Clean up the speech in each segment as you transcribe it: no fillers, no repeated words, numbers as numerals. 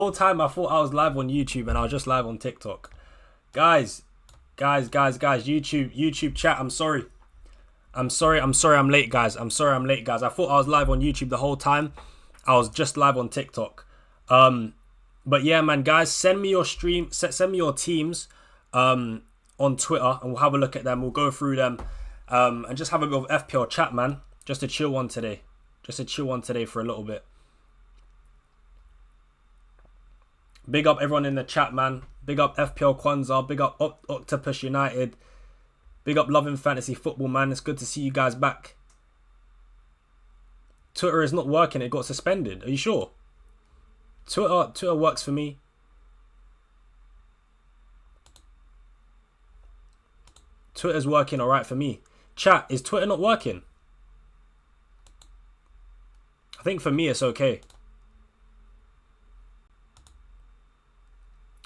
whole time I thought I was live on YouTube and I was just live on TikTok. Guys, YouTube chat, I'm sorry I'm late, guys. I thought I was live on YouTube the whole time. I was just live on TikTok. But yeah, man, guys, send me your send me your teams on Twitter, and we'll have a look at them. We'll go through them, and just have a bit of FPL chat, man. Just a chill one today for a little bit. Big up everyone in the chat, man. Big up FPL Kwanzaa. Big up Octopus United. Big up Loving Fantasy Football, man. It's good to see you guys back. Twitter is not working. It got suspended. Are you sure? Twitter works for me. Twitter's working alright for me. Chat, is Twitter not working? I think for me it's okay.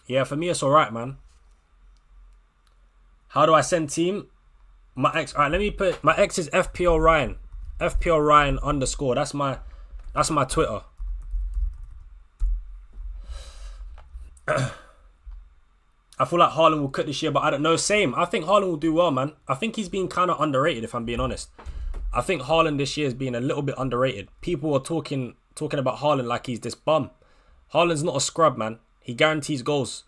Yeah, for me it's alright, man. How do I send team? My ex. Alright, let me put my ex is FPL Ryan. FPL Ryan _ that's my Twitter. I feel like Haaland will cut this year, but I don't know. Same. I think Haaland will do well, man. I think he's been kind of underrated, if I'm being honest. I think Haaland this year has been a little bit underrated. People are talking about Haaland like he's this bum. Haaland's not a scrub, man. He guarantees goals.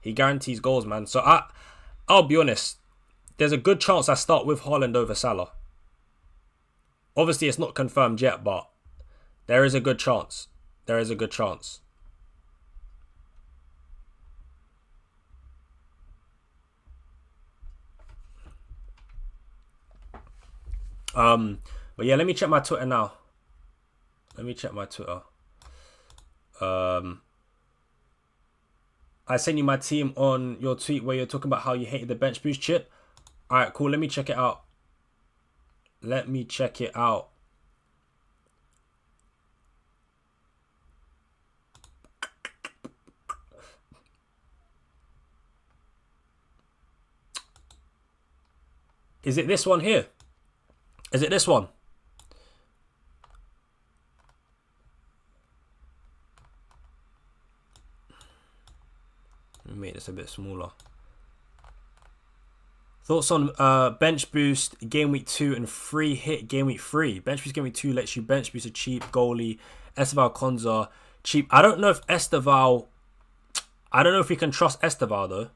Man. So I'll be honest. There's a good chance I start with Haaland over Salah. Obviously, it's not confirmed yet, but there is a good chance. But yeah, let me check my Twitter now. I sent you my team on your tweet where you're talking about how you hated the bench boost chip. Alright, cool. Let me check it out. Is it this one here? Is it this one? Let me make this a bit smaller. Thoughts on bench boost game week 2 and free hit game week 3. Bench boost game week 2 lets you bench boost a cheap goalie. Esteval Konza cheap. I don't know if we can trust Esteval though.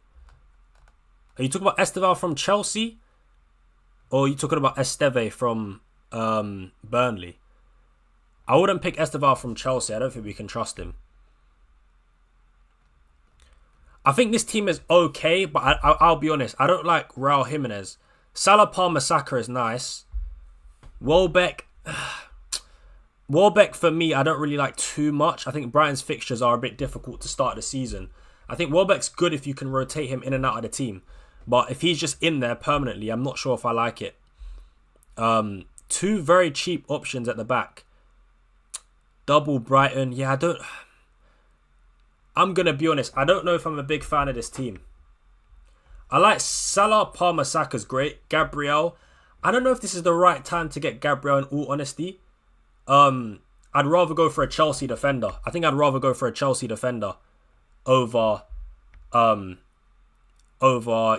Are you talking about Esteval from Chelsea? Or are you talking about Esteve from Burnley? I wouldn't pick Esteval from Chelsea. I don't think we can trust him. I think this team is okay, but I'll be honest. I don't like Raul Jimenez. Salah, Palmer, Saka is nice. Welbeck for me, I don't really like too much. I think Brighton's fixtures are a bit difficult to start the season. I think Welbeck's good if you can rotate him in and out of the team. But if he's just in there permanently, I'm not sure if I like it. 2 very cheap options at the back. Double Brighton. Yeah, I'm going to be honest. I don't know if I'm a big fan of this team. I like Salah, Palmer, Saka's great. Gabriel. I don't know if this is the right time to get Gabriel in all honesty. I'd rather go for a Chelsea defender. I think I'd rather go for a Chelsea defender over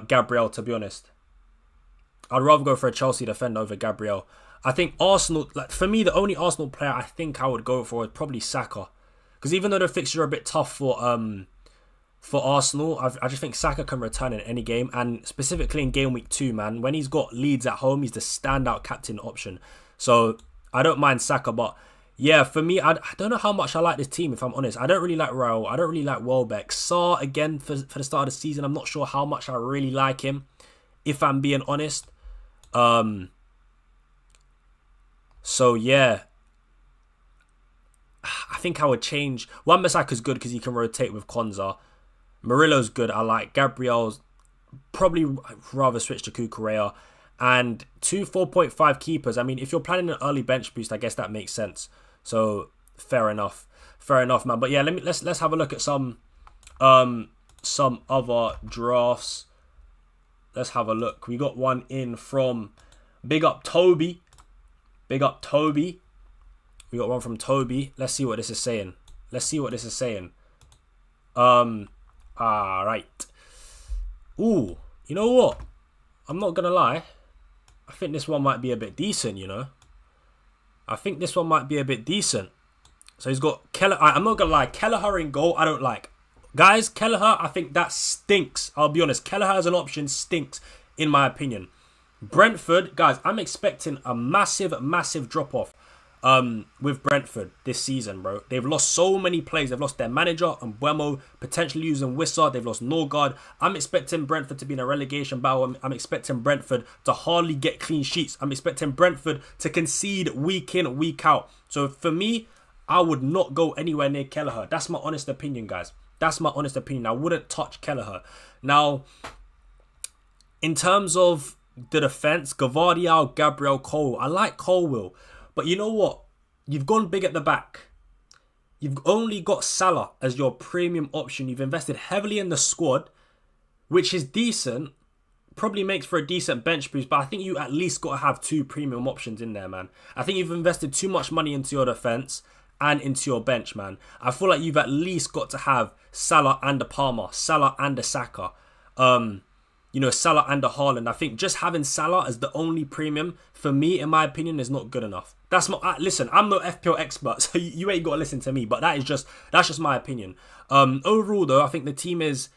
Gabriel, to be honest. I'd rather go for a Chelsea defender over Gabriel. I think Arsenal, like for me, the only Arsenal player I think I would go for is probably Saka. Because even though the fixtures are a bit tough for Arsenal, I just think Saka can return in any game. And specifically in game week 2, man, when he's got Leeds at home, he's the standout captain option. So I don't mind Saka, but yeah, for me, I don't know how much I like this team, if I'm honest. I don't really like Raul. I don't really like Welbeck. Sarr, again, for the start of the season, I'm not sure how much I really like him, if I'm being honest. So, yeah. I think I would change. Wan-Bissaka's good because he can rotate with Konza. Murillo's good. I like. Gabriel's probably rather switch to Cucurella. And 2 4.5 keepers. I mean, if you're planning an early bench boost, I guess that makes sense. So fair enough, man. But yeah, let's have a look at some other drafts. Let's have a look. We got one in from Big Up Toby. We got one from Toby. Let's see what this is saying. Right. Ooh, you know what? I'm not gonna lie. I think this one might be a bit decent, you know. I think this one might be a bit decent. So he's got Kelleher. I'm not gonna lie, Kelleher in goal, I don't like. Guys, Kelleher, I think that stinks. I'll be honest. Kelleher as an option stinks, in my opinion. Brentford, guys, I'm expecting a massive drop-off with Brentford this season, bro. They've lost so many players. They've lost their manager, Mbeumo, potentially losing Wissa. They've lost Norgard. I'm expecting Brentford to be in a relegation battle. I'm expecting Brentford to hardly get clean sheets. I'm expecting Brentford to concede week in, week out. So for me, I would not go anywhere near Kelleher. That's my honest opinion, guys. That's my honest opinion. I wouldn't touch Kelleher. Now, in terms of the defense, Gavardiol, Gabriel, Cole. I like Colwill. But you know what? You've gone big at the back. You've only got Salah as your premium option. You've invested heavily in the squad, which is decent. Probably makes for a decent bench boost. But I think you at least got to have 2 premium options in there, man. I think you've invested too much money into your defense and into your bench, man. I feel like you've at least got to have Salah and a Palmer, Salah and a Saka. You know, Salah and a Haaland. I think just having Salah as the only premium, for me, in my opinion, is not good enough. That's my... listen, I'm no FPL expert, so you ain't got to listen to me, but that's just my opinion. Overall, though, I think the team it's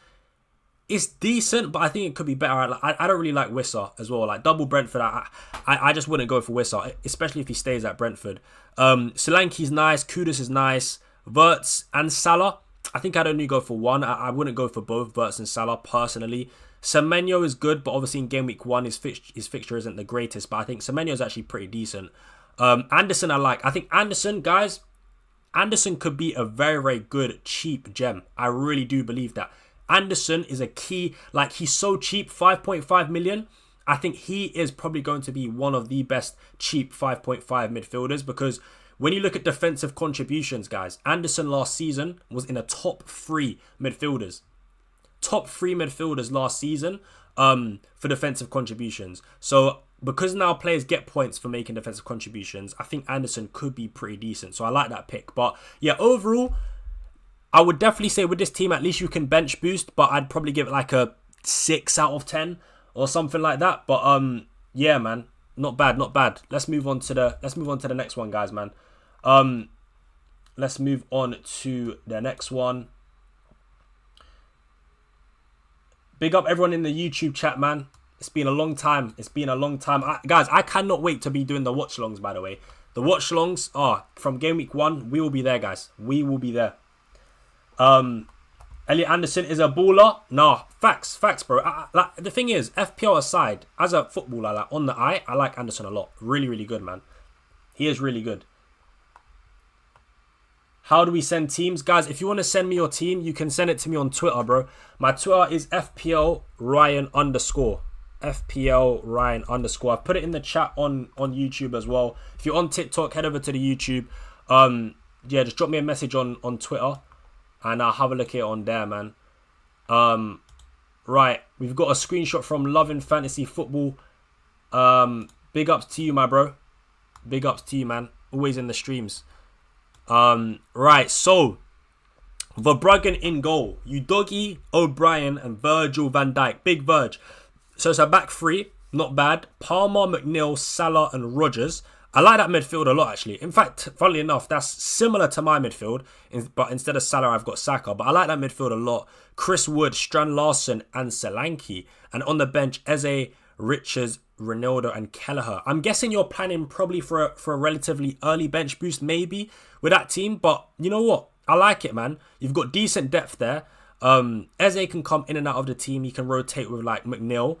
decent, but I think it could be better. I don't really like Wissa as well. Like, double Brentford, I just wouldn't go for Wissa, especially if he stays at Brentford. Solanke's nice, Kudus is nice, Wirtz and Salah, I think I'd only go for one. I wouldn't go for both Wirtz and Salah, personally. Semenyo is good, but obviously in game week 1, his fixture isn't the greatest, but I think Semenyo is actually pretty decent. Anderson I like. I think Anderson, guys, Anderson could be a very good cheap gem. I really do believe that. Anderson is a key, like, he's so cheap, 5.5 million. I think he is probably going to be one of the best cheap 5.5 midfielders, because when you look at defensive contributions, guys, Anderson last season was in a top 3 midfielders. Top 3 midfielders last season for defensive contributions. So because now players get points for making defensive contributions, I think Anderson could be pretty decent. So I like that pick. But yeah, overall, I would definitely say with this team, at least you can bench boost, but I'd probably give it like a 6 out of 10 or something like that. But yeah, man, not bad, not bad. Let's move on to the next one, guys, man. Let's move on to the next one. Big up everyone in the YouTube chat, man. It's been a long time. Guys, I cannot wait to be doing the watchalongs, by the way. The watchalongs are from game week 1. We will be there, guys. We will be there. Elliot Anderson is a baller. Nah, facts, bro. Like, the thing is, FPL aside, as a footballer, like, on the eye, I like Anderson a lot. Really good, man. He is really good. How do we send teams? Guys, if you want to send me your team, you can send it to me on Twitter, bro. My Twitter is FPL Ryan _. FPL Ryan _ I've put it in the chat on YouTube as well. If you're on TikTok, head over to the YouTube. Yeah, just drop me a message on Twitter and I'll have a look at it on there, man. Right, we've got a screenshot from Loving Fantasy Football. Big ups to you, my bro. Big ups to you, man. Always in the streams. Right, so Verbruggen in goal. Udogie, O'Brien, and Virgil van Dijk. Big Verge. So it's a back 3. Not bad. Palmer, McNeil, Salah, and Rodgers. I like that midfield a lot, actually. In fact, funnily enough, that's similar to my midfield. But instead of Salah, I've got Saka. But I like that midfield a lot. Chris Wood, Strand Larsen, and Solanke. And on the bench, Eze, Richards, Ronaldo, and Kelleher. I'm guessing you're planning probably for a relatively early bench boost, maybe, with that team. But you know what? I like it, man. You've got decent depth there. Eze can come in and out of the team. He can rotate with, like, McNeil.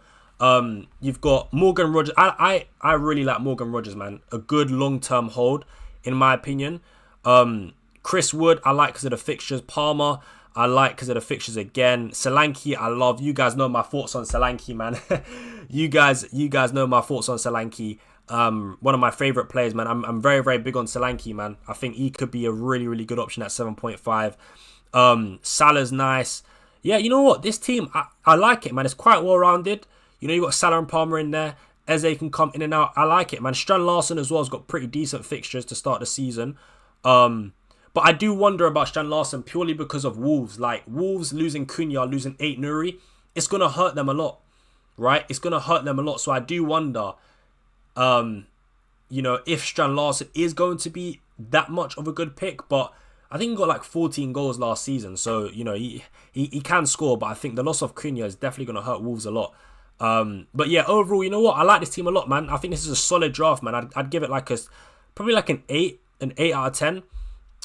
You've got Morgan Rodgers. I really like Morgan Rodgers, man. A good long-term hold, in my opinion. Chris Wood, I like because of the fixtures. Palmer, I like because of the fixtures again. Solanke, I love. You guys know my thoughts on Solanke, man. you guys know my thoughts on Solanke. One of my favourite players, man. I'm very big on Solanke, man. I think he could be a really good option at 7.5. Salah's nice. Yeah, you know what? This team, I like it, man. It's quite well-rounded. You know, you got Salah and Palmer in there. Eze can come in and out. I like it, man. Strand Larsen as well has got pretty decent fixtures to start the season. But I do wonder about Strand Larsen purely because of Wolves. Like, Wolves losing Cunha, losing Nuri, it's going to hurt them a lot, right? It's going to hurt them a lot. So I do wonder, if Strand Larsen is going to be that much of a good pick. But I think he got like 14 goals last season. So, he can score. But I think the loss of Cunha is definitely going to hurt Wolves a lot. But yeah, overall, you know what? I like this team a lot, man. I think this is a solid draft, man. I'd give it probably like an 8 out of 10.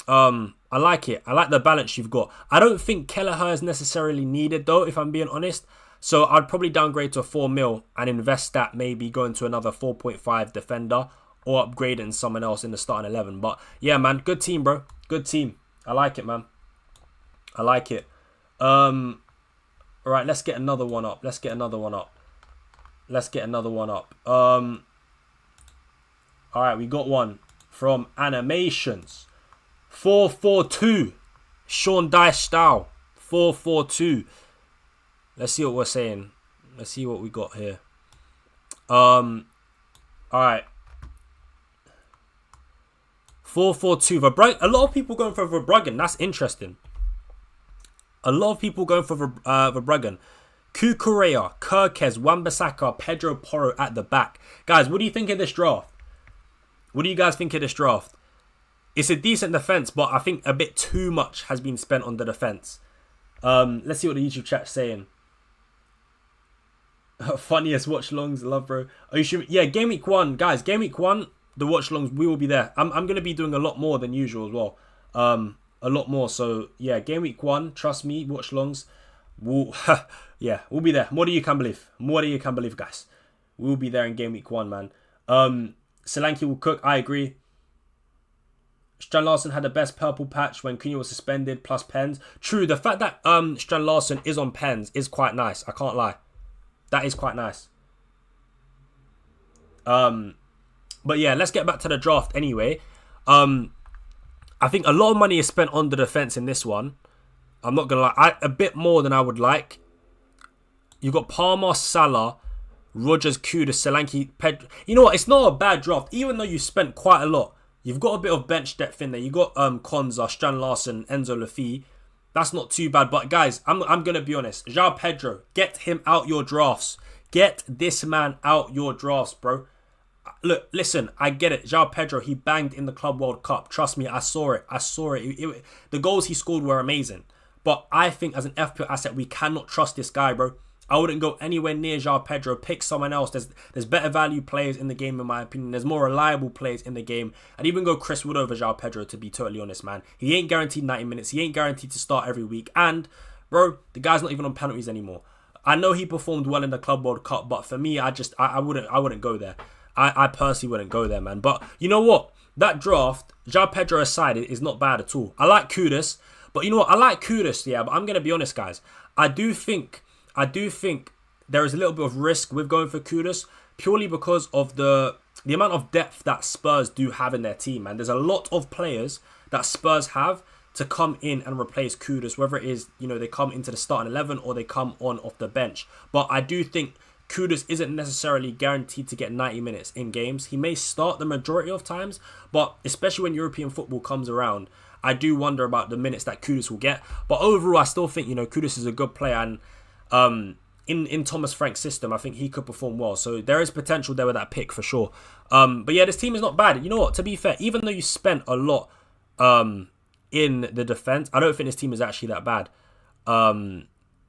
I like it. I like the balance you've got. I don't think Kelleher is necessarily needed though, if I'm being honest. So I'd probably downgrade to a 4 mil and invest that maybe going to another 4.5 defender or upgrading someone else in the starting 11. But yeah, man, good team, bro. Good team. I like it, man. I like it. All right, let's get another one up. All right, we got one from Animations. 442. Sean Dyche style. 442. Let's see what we're saying. Let's see what we got here. All right. 442. A lot of people going for Verbruggen. That's interesting. A lot of people going for Verbruggen. Kukurea, Kirkez, Wan-Bissaka, Pedro Porro at the back. Guys, what do you think of this draft? What do you guys think of this draft? It's a decent defence, but I think a bit too much has been spent on the defence. Let's see what the YouTube chat's saying. Funniest watch-alongs, love, bro. Yeah, Game Week 1. Guys, Game Week 1, the watch-alongs, we will be there. I'm going to be doing a lot more than usual as well. A lot more. So, yeah, Game Week 1, trust me, watch-alongs. We'll be there. More than you can believe. Guys. We'll be there in Game Week 1, man. Solanke will cook. I agree. Strand Larsen had the best purple patch when Cunha was suspended, plus pens. True, the fact that Strand Larsen is on pens is quite nice. I can't lie. That is quite nice. But yeah, let's get back to the draft anyway. I think a lot of money is spent on the defence in this one. I'm not going to lie. A bit more than I would like. You've got Palmer, Salah, Rodgers, Kudus, Solanke, Pedro. You know what? It's not a bad draft. Even though you spent quite a lot. You've got a bit of bench depth in there. You've got Konza, Strand Larsen, Enzo Lafie. That's not too bad. But guys, I'm going to be honest. João Pedro, get him out your drafts. Get this man out your drafts, bro. Look, listen, I get it. João Pedro, he banged in the Club World Cup. Trust me, I saw it. The goals he scored were amazing. But I think as an FPL asset, we cannot trust this guy, bro. I wouldn't go anywhere near João Pedro. Pick someone else. There's better value players in the game, in my opinion. There's more reliable players in the game. I'd even go Chris Wood over João Pedro, to be totally honest, man. He ain't guaranteed 90 minutes. He ain't guaranteed to start every week. And, bro, the guy's not even on penalties anymore. I know he performed well in the Club World Cup, but for me, I wouldn't go there. I personally wouldn't go there, man. But you know what? That draft, João Pedro aside, is not bad at all. I like Kudus. But you know what? I like Kudus, yeah. But I'm going to be honest, guys. I do think there is a little bit of risk with going for Kudus, purely because of the amount of depth that Spurs do have in their team, man. There's a lot of players that Spurs have to come in and replace Kudus, whether it is, they come into the starting 11 or they come on off the bench. But I do think Kudus isn't necessarily guaranteed to get 90 minutes in games. He may start the majority of times, but especially when European football comes around, I do wonder about the minutes that Kudus will get. But overall, I still think, Kudus is a good player, and in Thomas Frank's system, I think he could perform well. So there is potential there with that pick for sure. But yeah, this team is not bad. You know what? To be fair, even though you spent a lot in the defense, I don't think this team is actually that bad.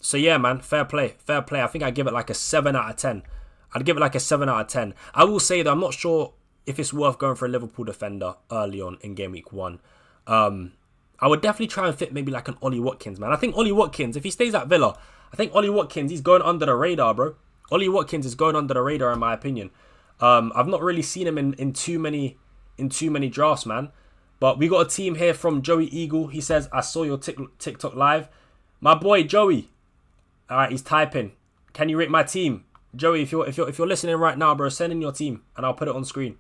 So yeah, man, fair play. I think I'd give it like a 7 out of 10. I will say that I'm not sure if it's worth going for a Liverpool defender early on in game week 1. I would definitely try and fit maybe like an Ollie Watkins, man. I think Ollie Watkins, if he stays at Villa, I think Ollie Watkins, he's going under the radar, bro. Ollie Watkins is going under the radar in my opinion. I've not really seen him in too many drafts, man. But we got a team here from Joey Eagle. He says, I saw your TikTok live. My boy Joey. All right, he's typing. Can you rate my team? Joey, if you're listening right now, bro, send in your team and I'll put it on screen.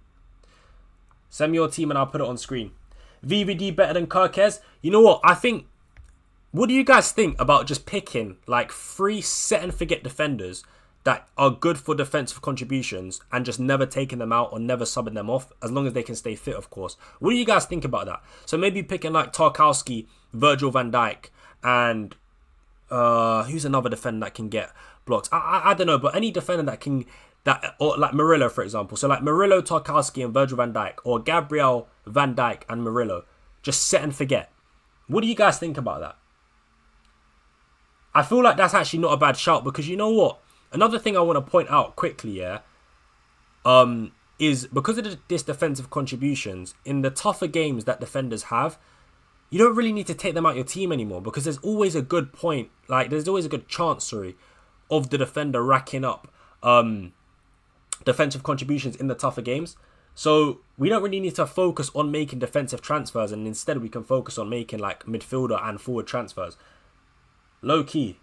Send me your team and I'll put it on screen. VVD better than Kirkez. You know what? What do you guys think about just picking like 3 set and forget defenders that are good for defensive contributions and just never taking them out or never subbing them off, as long as they can stay fit, of course. What do you guys think about that? So maybe picking like Tarkowski, Virgil van Dijk, and who's another defender that can get blocks? I don't know, but any defender that can, or like Murillo, for example. So like Murillo, Tarkowski, and Virgil van Dijk, or Gabriel, Van Dijk, and Murillo. Just set and forget. What do you guys think about that? I feel like that's actually not a bad shout, because you know what? Another thing I want to point out quickly, yeah, is because of this defensive contributions, in the tougher games that defenders have, you don't really need to take them out your team anymore, because there's always a good point, like there's always a good chance, sorry, of the defender racking up defensive contributions in the tougher games. So we don't really need to focus on making defensive transfers, and instead we can focus on making like midfielder and forward transfers. Low key.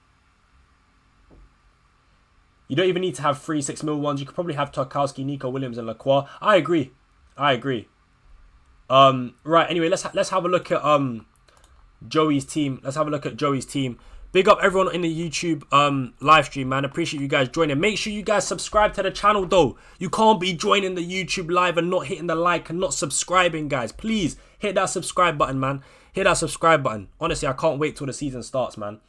You don't even need to have 3-6 mil ones. You could probably have Tarkowski, Nico Williams, and Lacroix. I agree. Right. Anyway, let's have a look at Joey's team. Big up everyone in the YouTube live stream, man. Appreciate you guys joining. Make sure you guys subscribe to the channel, though. You can't be joining the YouTube live and not hitting the like and not subscribing, guys. Please hit that subscribe button, man. Hit that subscribe button. Honestly, I can't wait till the season starts, man.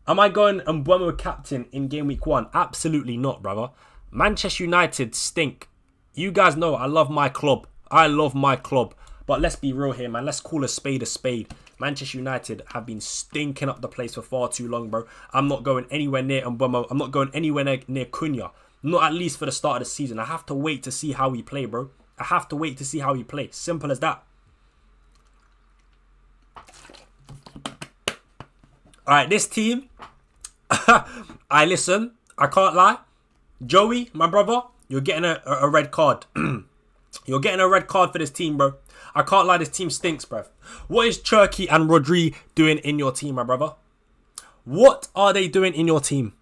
Am I going Mbeumo captain in game week 1? Absolutely not, brother. Manchester United stink. You guys know I love my club. But let's be real here, man. Let's call a spade a spade. Manchester United have been stinking up the place for far too long, bro. I'm not going anywhere near Mbeumo. I'm not going anywhere near Cunha. Not at least for the start of the season. I have to wait to see how we play, bro. Simple as that. Alright, this team, I can't lie. Joey, my brother, you're getting a red card. You're getting a red card for this team, bro. I can't lie, this team stinks, bruv. What is Cherki and Rodri doing in your team, my brother? What are they doing in your team?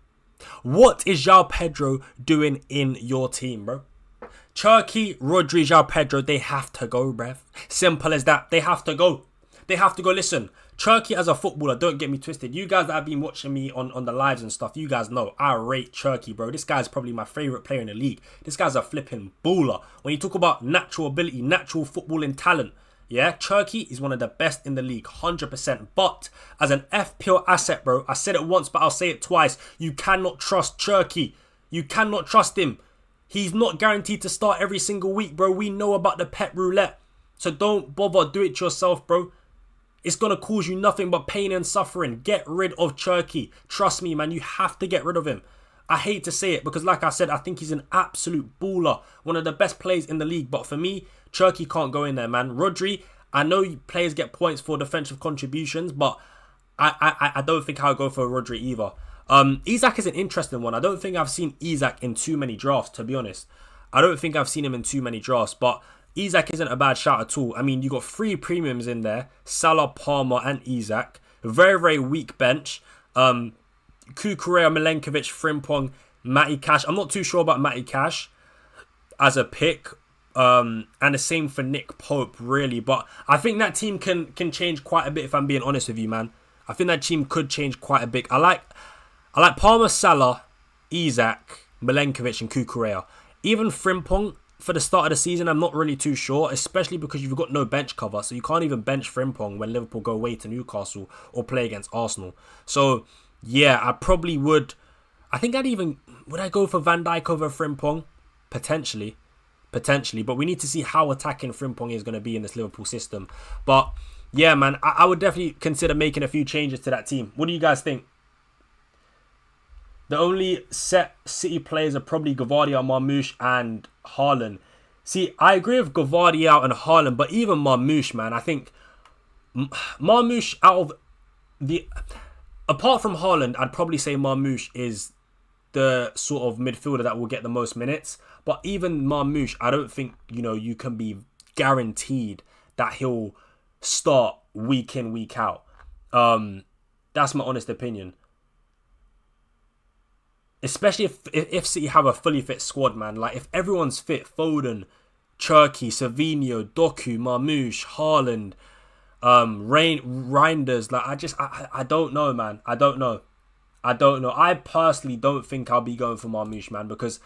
What is João Pedro doing in your team, bro? Cherki, Rodri, João Pedro, they have to go, bruv. Simple as that. They have to go. Listen, Cherki as a footballer, don't get me twisted. You guys that have been watching me on the lives and stuff, you guys know I rate Cherki, bro. This guy's probably my favourite player in the league. This guy's a flipping baller. When you talk about natural ability, natural footballing talent, yeah, Cherki is one of the best in the league, 100%. But as an FPL asset, bro, I said it once, but I'll say it twice. You cannot trust Cherki. You cannot trust him. He's not guaranteed to start every single week, bro. We know about the pet roulette. So don't bother, do it yourself, bro. It's going to cause you nothing but pain and suffering. Get rid of Cherki. Trust me, man. You have to get rid of him. I hate to say it because, like I said, I think he's an absolute baller. One of the best players in the league. But for me, Cherki can't go in there, man. Rodri, I know players get points for defensive contributions, but I don't think I'll go for Rodri either. Isak is an interesting one. I don't think I've seen Isak in too many drafts, to be honest. But Isak isn't a bad shout at all. I mean, you got 3 premiums in there. Salah, Palmer, and Isak. Very, very weak bench. Kukurea, Milenkovic, Frimpong, Matty Cash. I'm not too sure about Matty Cash as a pick. And the same for Nick Pope, really. But I think that team can change quite a bit, if I'm being honest with you, man. I think that team could change quite a bit. I like Palmer, Salah, Isak, Milenkovic, and Kukurea. Even Frimpong, for the start of the season, I'm not really too sure, especially because you've got no bench cover, so you can't even bench Frimpong when Liverpool go away to Newcastle or play against Arsenal. So, yeah, I probably would. I think would I go for Van Dijk over Frimpong? Potentially, but we need to see how attacking Frimpong is going to be in this Liverpool system. But, yeah, man, I would definitely consider making a few changes to that team. What do you guys think? The only set City players are probably Gvardiol, Marmush, and Haaland. See, I agree with Gvardiol and Haaland, but even Marmush, man, I think Marmush apart from Haaland, I'd probably say Marmush is the sort of midfielder that will get the most minutes. But even Marmush, I don't think, you can be guaranteed that he'll start week in, week out. That's my honest opinion. Especially if City have a fully fit squad, man. Like, if everyone's fit, Foden, Cherki, Savinho, Doku, Marmush, Haaland, Reinders, like, I don't know, man. I don't know. I don't know. I personally don't think I'll be going for Marmush, man, because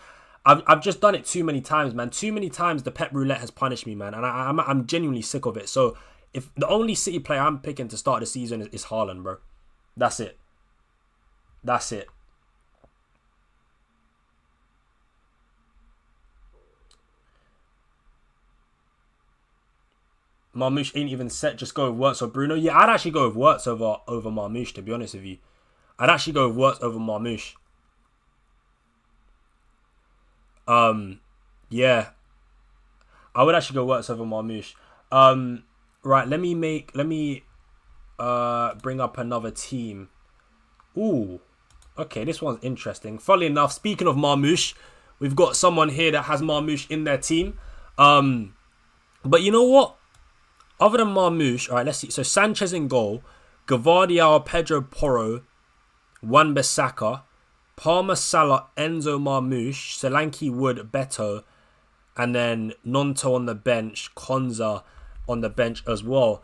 I've just done it too many times, man. Too many times the Pep Roulette has punished me, man, and I'm genuinely sick of it. So if the only City player I'm picking to start the season is Haaland, bro. That's it. That's it. Marmush ain't even set. Just go with Wirtz or Bruno. Yeah, I'd actually go with Wirtz over Marmush, to be honest with you. I'd actually go with Wirtz over Marmush. Yeah. I would actually go Wirtz over Marmush. Right, let me bring up another team. Ooh. Okay, this one's interesting. Funnily enough, speaking of Marmush, we've got someone here that has Marmush in their team. But you know what? Other than Marmush, all right, let's see. So Sanchez in goal, Gavardiol, Pedro Porro, Wan-Bissaka, Palmer, Salah, Enzo, Marmush, Solanke, Wood, Betto, and then Nonto on the bench, Konza on the bench as well.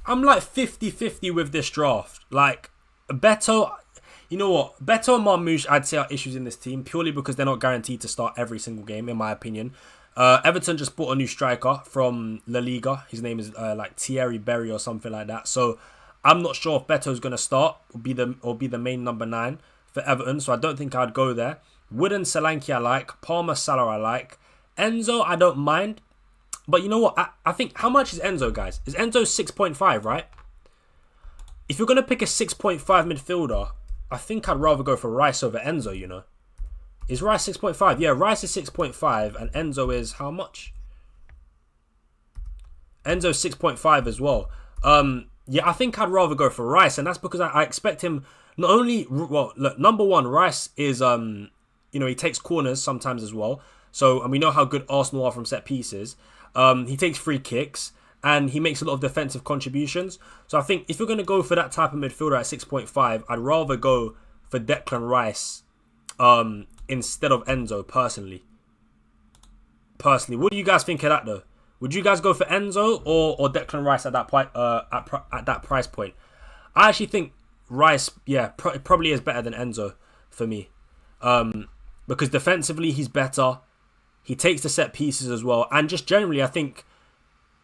I'm like 50-50 with this draft. Like, Betto, you know what? Betto and Marmush, I'd say, are issues in this team purely because they're not guaranteed to start every single game, in my opinion. Everton just bought a new striker from La Liga. His name is like Thierry Berry or something like that. So I'm not sure if Beto's going to start or be the main number 9 for Everton. So I don't think I'd go there. Wood and Solanke I like. Palmer, Salah I like. Enzo I don't mind. But you know what? I think, how much is Enzo, guys? Is Enzo 6.5, right? If you're going to pick a 6.5 midfielder, I think I'd rather go for Rice over Enzo, you know. Is Rice 6.5? Yeah, Rice is 6.5 and Enzo is how much? Enzo's 6.5 as well. Yeah, I think I'd rather go for Rice, and that's because I expect him not only... Well, look, number one, Rice is... you know, he takes corners sometimes as well. So, and we know how good Arsenal are from set pieces. He takes free kicks and he makes a lot of defensive contributions. So I think if you're going to go for that type of midfielder at 6.5, I'd rather go for Declan Rice instead of Enzo, personally. What do you guys think of that, though? Would you guys go for Enzo or Declan Rice at that price point? I actually think Rice, yeah, probably is better than Enzo for me. Because defensively, he's better. He takes the set pieces as well. And just generally, I think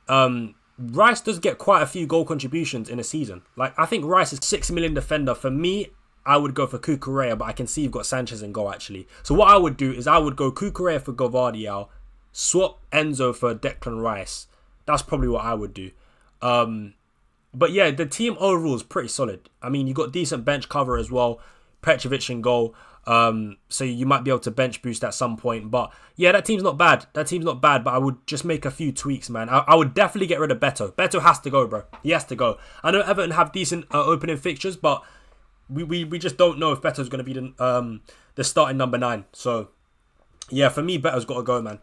Rice does get quite a few goal contributions in a season. Like, I think Rice is 6 million defender. For me, I would go for Cucurella, but I can see you've got Sanchez in goal, actually. So what I would do is I would go Cucurella for Gavardiol, swap Enzo for Declan Rice. That's probably what I would do. But yeah, the team overall is pretty solid. I mean, you got decent bench cover as well. Petrovic in goal. So you might be able to bench boost at some point. But yeah, that team's not bad. But I would just make a few tweaks, man. I would definitely get rid of Betto. Betto has to go, bro. He has to go. I know Everton have decent opening fixtures, but we just don't know if Betto's going to be the starting number 9. So yeah, for me, Betto's got to go, man.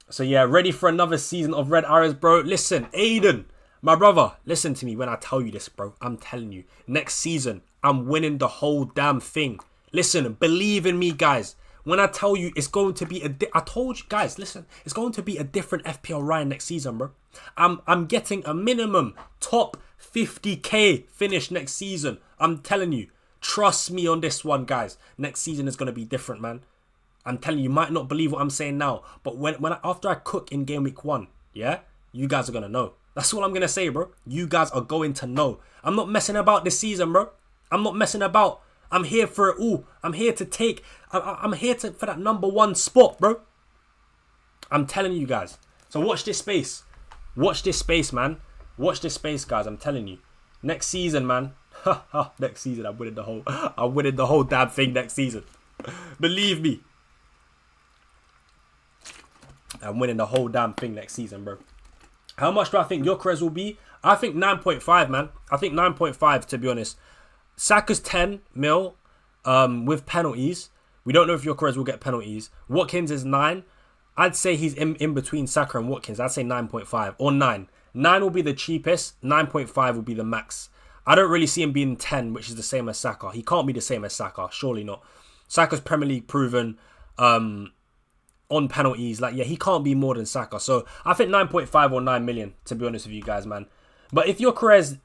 So yeah, ready for another season of Red Arrows, bro. Listen, Aiden, my brother, listen to me when I tell you this, bro. I'm telling you, next season, I'm winning the whole damn thing. Listen, believe in me, guys. When I tell you it's going to be I told you, guys, listen, it's going to be a different FPL Ryan next season, bro. I'm getting a minimum top 50k finish next season. I'm telling you, trust me on this one, guys. Next season is going to be different, man. I'm telling you, you might not believe what I'm saying now, but after I cook in game week 1, yeah, you guys are going to know. That's all I'm going to say, bro. You guys are going to know. I'm not messing about this season, bro. I'm not messing about. I'm here for it all. I'm here to take. I'm here for that number 1 spot, bro. I'm telling you guys. So watch this space. Watch this space, man. Watch this space, guys. I'm telling you. Next season, man. Next season, I'm winning the whole damn thing next season. Believe me. I'm winning the whole damn thing next season, bro. How much do I think Gyökeres will be? I think 9.5, man. I think 9.5, to be honest. Saka's 10 mil with penalties. We don't know if Gyökeres will get penalties. Watkins is 9. I'd say he's in between Saka and Watkins. I'd say 9.5 or 9. 9 will be the cheapest. 9.5 will be the max. I don't really see him being 10, which is the same as Saka. He can't be the same as Saka. Surely not. Saka's Premier League proven on penalties. Like, yeah, he can't be more than Saka. So I think 9.5 or 9 million, to be honest with you guys, man. But if your Crez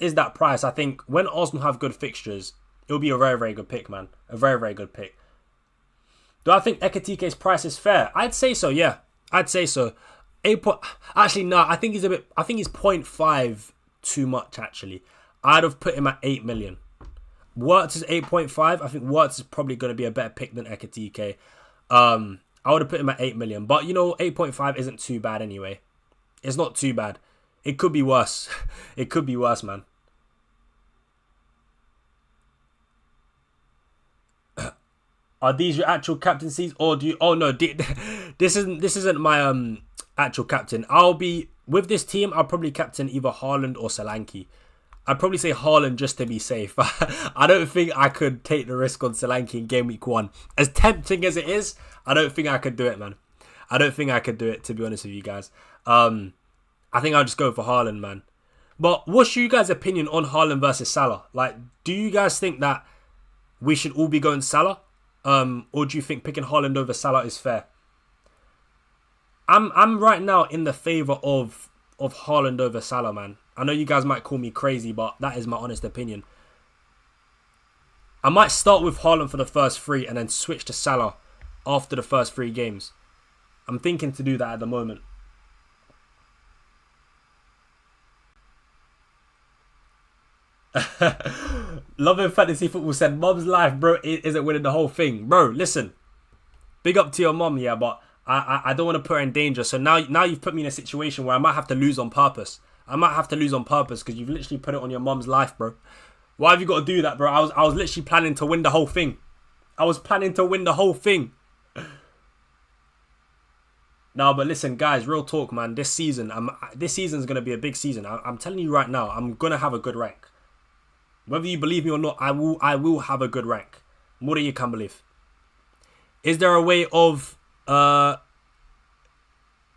is that price, I think when Arsenal have good fixtures, it'll be a very, very good pick, man. A very, very good pick. Do I think Ekitike's price is fair? I'd say so, yeah. I'd say so. Actually, no, I think he's I think he's 0.5 too much, actually. I'd have put him at 8 million. Wirtz is 8.5. I think Wirtz is probably going to be a better pick than Ekitike. I would have put him at 8 million. But, 8.5 isn't too bad anyway. It's not too bad. It could be worse. It could be worse, man. Are these your actual captaincies, or do you? Oh no, this isn't my actual captain. I'll be with this team. I'll probably captain either Haaland or Solanke. I'd probably say Haaland just to be safe. I don't think I could take the risk on Solanke in game week 1. As tempting as it is, I don't think I could do it, man. I don't think I could do it, to be honest with you guys. I think I'll just go for Haaland, man. But what's you guys' opinion on Haaland versus Salah? Like, do you guys think that we should all be going Salah? Or do you think picking Haaland over Salah is fair? I'm right now in the favour of Haaland over Salah, man. I know you guys might call me crazy, but that is my honest opinion. I might start with Haaland for the first 3 and then switch to Salah after the first 3 games. I'm thinking to do that at the moment. Loving Fantasy Football said, Mum's life, bro, isn't winning the whole thing. Bro, listen. Big up to your mum, yeah, but I don't want to put her in danger. So now you've put me in a situation where I might have to lose on purpose. I might have to lose on purpose because you've literally put it on your mum's life, bro. Why have you got to do that, bro? I was literally planning to win the whole thing. I was planning to win the whole thing. No, but listen, guys, real talk, man. This season's going to be a big season. I'm telling you right now, I'm going to have a good rank. Whether you believe me or not, I will have a good rank. More than you can believe. Is there a way of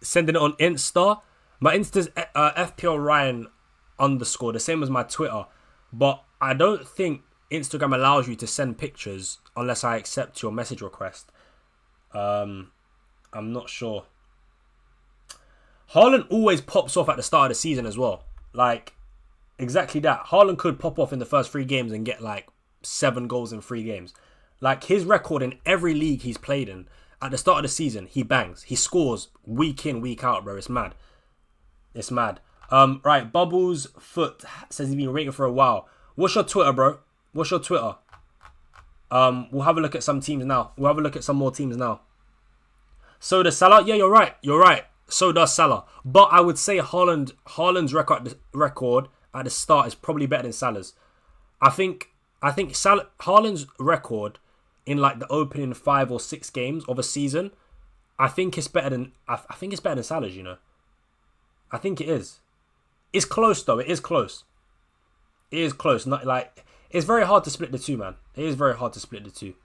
sending it on Insta? My Insta's FPL Ryan _, the same as my Twitter. But I don't think Instagram allows you to send pictures unless I accept your message request. I'm not sure. Haaland always pops off at the start of the season as well. Like, exactly that. Haaland could pop off in the first 3 games and get like 7 goals in 3 games. Like, his record in every league he's played in, at the start of the season, he bangs. He scores week in, week out, bro. It's mad. It's mad. Right, Bubbles Foot says he's been waiting for a while. What's your Twitter, bro? What's your Twitter? We'll have a look at some teams now. We'll have a look at some more teams now. So does Salah? Yeah, you're right. You're right. So does Salah. But I would say Haaland's record at the start is probably better than Salah's. I think Haaland's record in like the opening 5 or 6 games of a season, I think it's better than Salah's, you know. I think it is. It's close though. It is close. It is close. Not like it's very hard to split the two, man. It is very hard to split the two.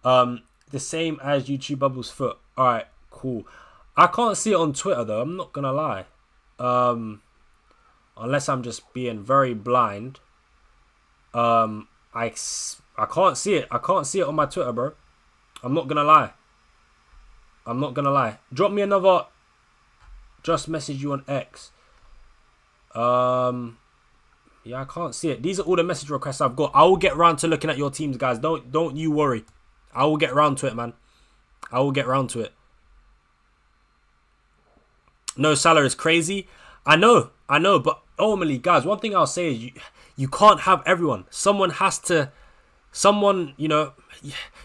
The same as YouTube Bubbles Foot. All right, cool. I can't see it on Twitter though. I'm not gonna lie. Unless I'm just being very blind. I can't see it. I can't see it on my Twitter, bro. I'm not gonna lie. I'm not gonna lie. Drop me another. Just message you on X. Yeah, I can't see it. These are all the message requests I've got. I will get round to looking at your teams, guys. Don't you worry. I will get round to it, man. I will get round to it. No, Salah is crazy. I know, but ultimately, guys, one thing I'll say is you can't have everyone. Someone, you know,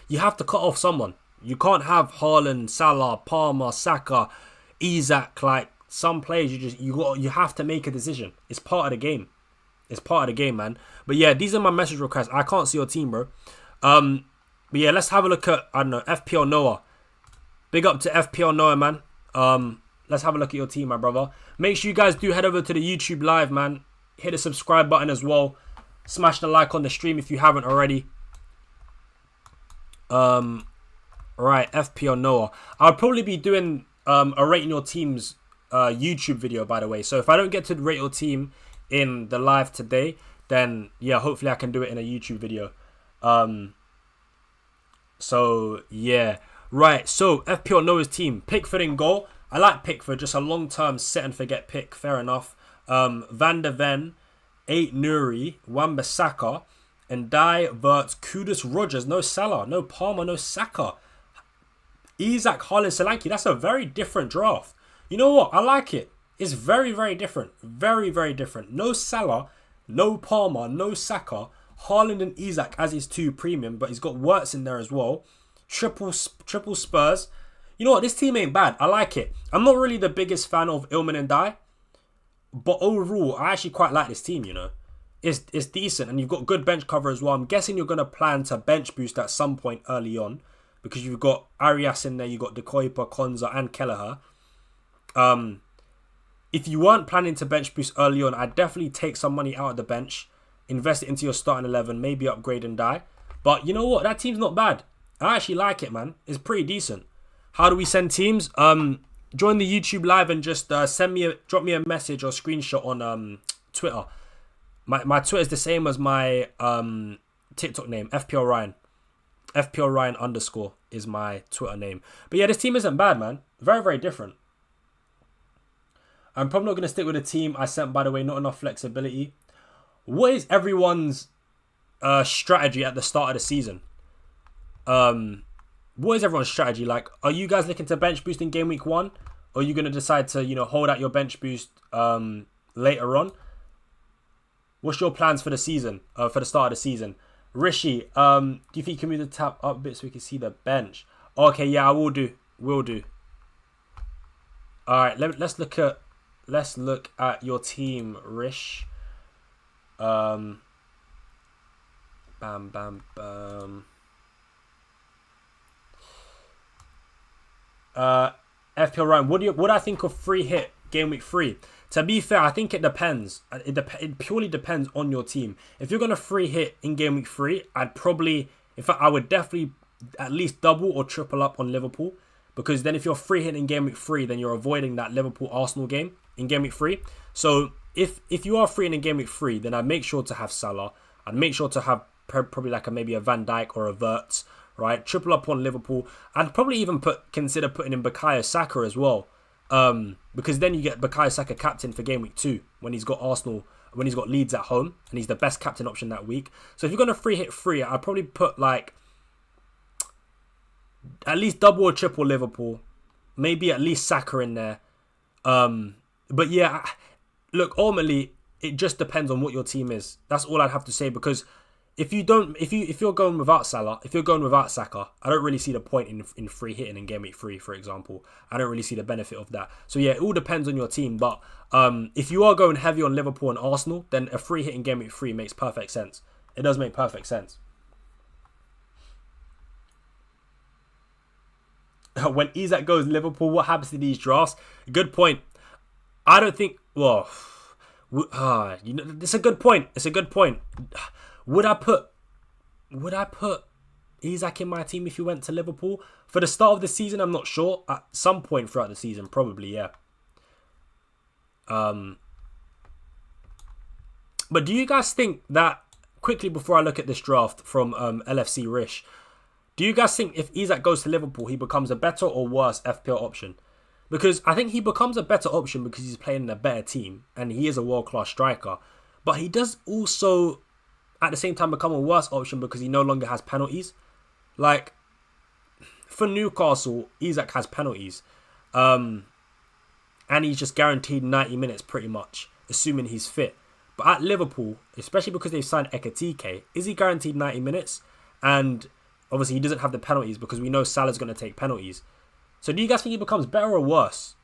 you have to cut off someone. You can't have Haaland, Salah, Palmer, Saka, Isak. Like, some players, you have to make a decision. It's part of the game. It's part of the game, man. But yeah, these are my message requests. I can't see your team, bro. But yeah, let's have a look at, I don't know, FPL Noah. Big up to FPL Noah, man. Let's have a look at your team, my brother. Make sure you guys do head over to the YouTube live, man. Hit the subscribe button as well. Smash the like on the stream if you haven't already. Right, FPL Noah. I'll probably be doing a rating your team's YouTube video, by the way. So if I don't get to rate your team in the live today, then yeah, hopefully I can do it in a YouTube video. So yeah, right. So FPL Noah's team, Pickford in goal. I like Pickford, just a long-term set and forget pick. Fair enough. Van der Ven, 8 Nuri, Wan-Bissaka, and Verts, Kudus, Rogers. No Salah, no Palmer, no Saka. Isak, Haaland-Salah. That's a very different draft. You know what? I like it. It's very, very different. Very, very different. No Salah, no Palmer, no Saka. Haaland and Isak as his 2 premium, but he's got Wirtz in there as well. Triple Spurs. You know what? This team ain't bad. I like it. I'm not really the biggest fan of Ilman and Dye, but overall, I actually quite like this team, you know. It's decent, and you've got good bench cover as well. I'm guessing you're going to plan to bench boost at some point early on, because you've got Arias in there, you've got De Kuyper, Konza, and Kelleher. If you weren't planning to bench boost early on, I'd definitely take some money out of the bench, invest it into your starting 11, maybe upgrade and die. But you know what? That team's not bad. I actually like it, man. It's pretty decent. How do we send teams? Join the YouTube live and just drop me a message or screenshot on Twitter. My Twitter is the same as my TikTok name, FPL Ryan. FPL Ryan _ is my Twitter name. But yeah, this team isn't bad, man. Very, very different. I'm probably not going to stick with a team I sent, by the way. Not enough flexibility. What is everyone's strategy at the start of the season? What is everyone's strategy? Like, are you guys looking to bench boost in game week 1? Or are you going to decide to, hold out your bench boost later on? What's your plans for the season, for the start of the season? Rishi, do you think you can move the tab up a bit so we can see the bench? Okay, yeah, I will do. Will do. All right, let's look at your team, Rish. Bam, bam, bam. FPL Ryan, what do I think of free hit game week 3? To be fair, I think it depends. It purely depends on your team. If you're gonna free hit in game week 3, I would definitely at least double or triple up on Liverpool, because then if you're free hit in game week 3, then you're avoiding that Liverpool Arsenal game in game week 3. So if you are free in game week 3, then I'd make sure to have Salah. I'd make sure to have probably like maybe a Van Dijk or a Wirtz. Right, triple up on Liverpool. I'd probably even consider putting in Bukayo Saka as well, because then you get Bukayo Saka captain for game week 2 when he's got Leeds at home, and he's the best captain option that week. So if you're gonna free hit 3, I'd probably put like at least double or triple Liverpool, maybe at least Saka in there. But yeah, look, ultimately it just depends on what your team is. That's all I'd have to say, because if you're going without Salah, if you're going without Saka, I don't really see the point in free hitting in game week 3, for example. I don't really see the benefit of that. So yeah, it all depends on your team. But if you are going heavy on Liverpool and Arsenal, then a free hit in game week 3 makes perfect sense. It does make perfect sense. When Isak goes Liverpool, what happens to these drafts? Good point. I don't think. Well, it's a good point. It's a good point. Would I put Isak in my team if he went to Liverpool? For the start of the season, I'm not sure. At some point throughout the season, probably, yeah. But do you guys think that, quickly before I look at this draft from LFC Rish, do you guys think if Isak goes to Liverpool, he becomes a better or worse FPL option? Because I think he becomes a better option because he's playing in a better team and he is a world-class striker. But he does also, at the same time, become a worse option because he no longer has penalties. Like, for Newcastle, Isak has penalties. And he's just guaranteed 90 minutes pretty much, assuming he's fit. But at Liverpool, especially because they've signed Ekitike, is he guaranteed 90 minutes? And obviously he doesn't have the penalties because we know Salah's going to take penalties. So do you guys think he becomes better or worse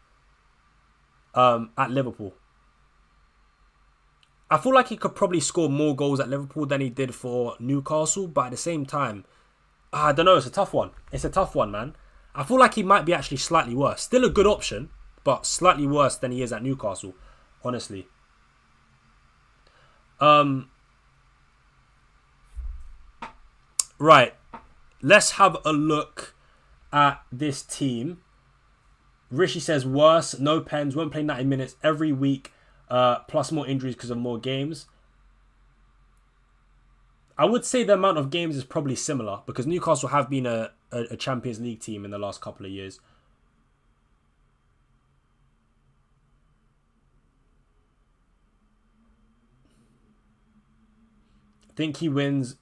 at Liverpool? I feel like he could probably score more goals at Liverpool than he did for Newcastle. But at the same time, I don't know. It's a tough one. It's a tough one, man. I feel like he might be actually slightly worse. Still a good option, but slightly worse than he is at Newcastle, honestly. Right. Let's have a look at this team. Rishi says worse, no pens, won't play 90 minutes every week, plus more injuries because of more games. I would say the amount of games is probably similar because Newcastle have been a Champions League team in the last couple of years. Think he wins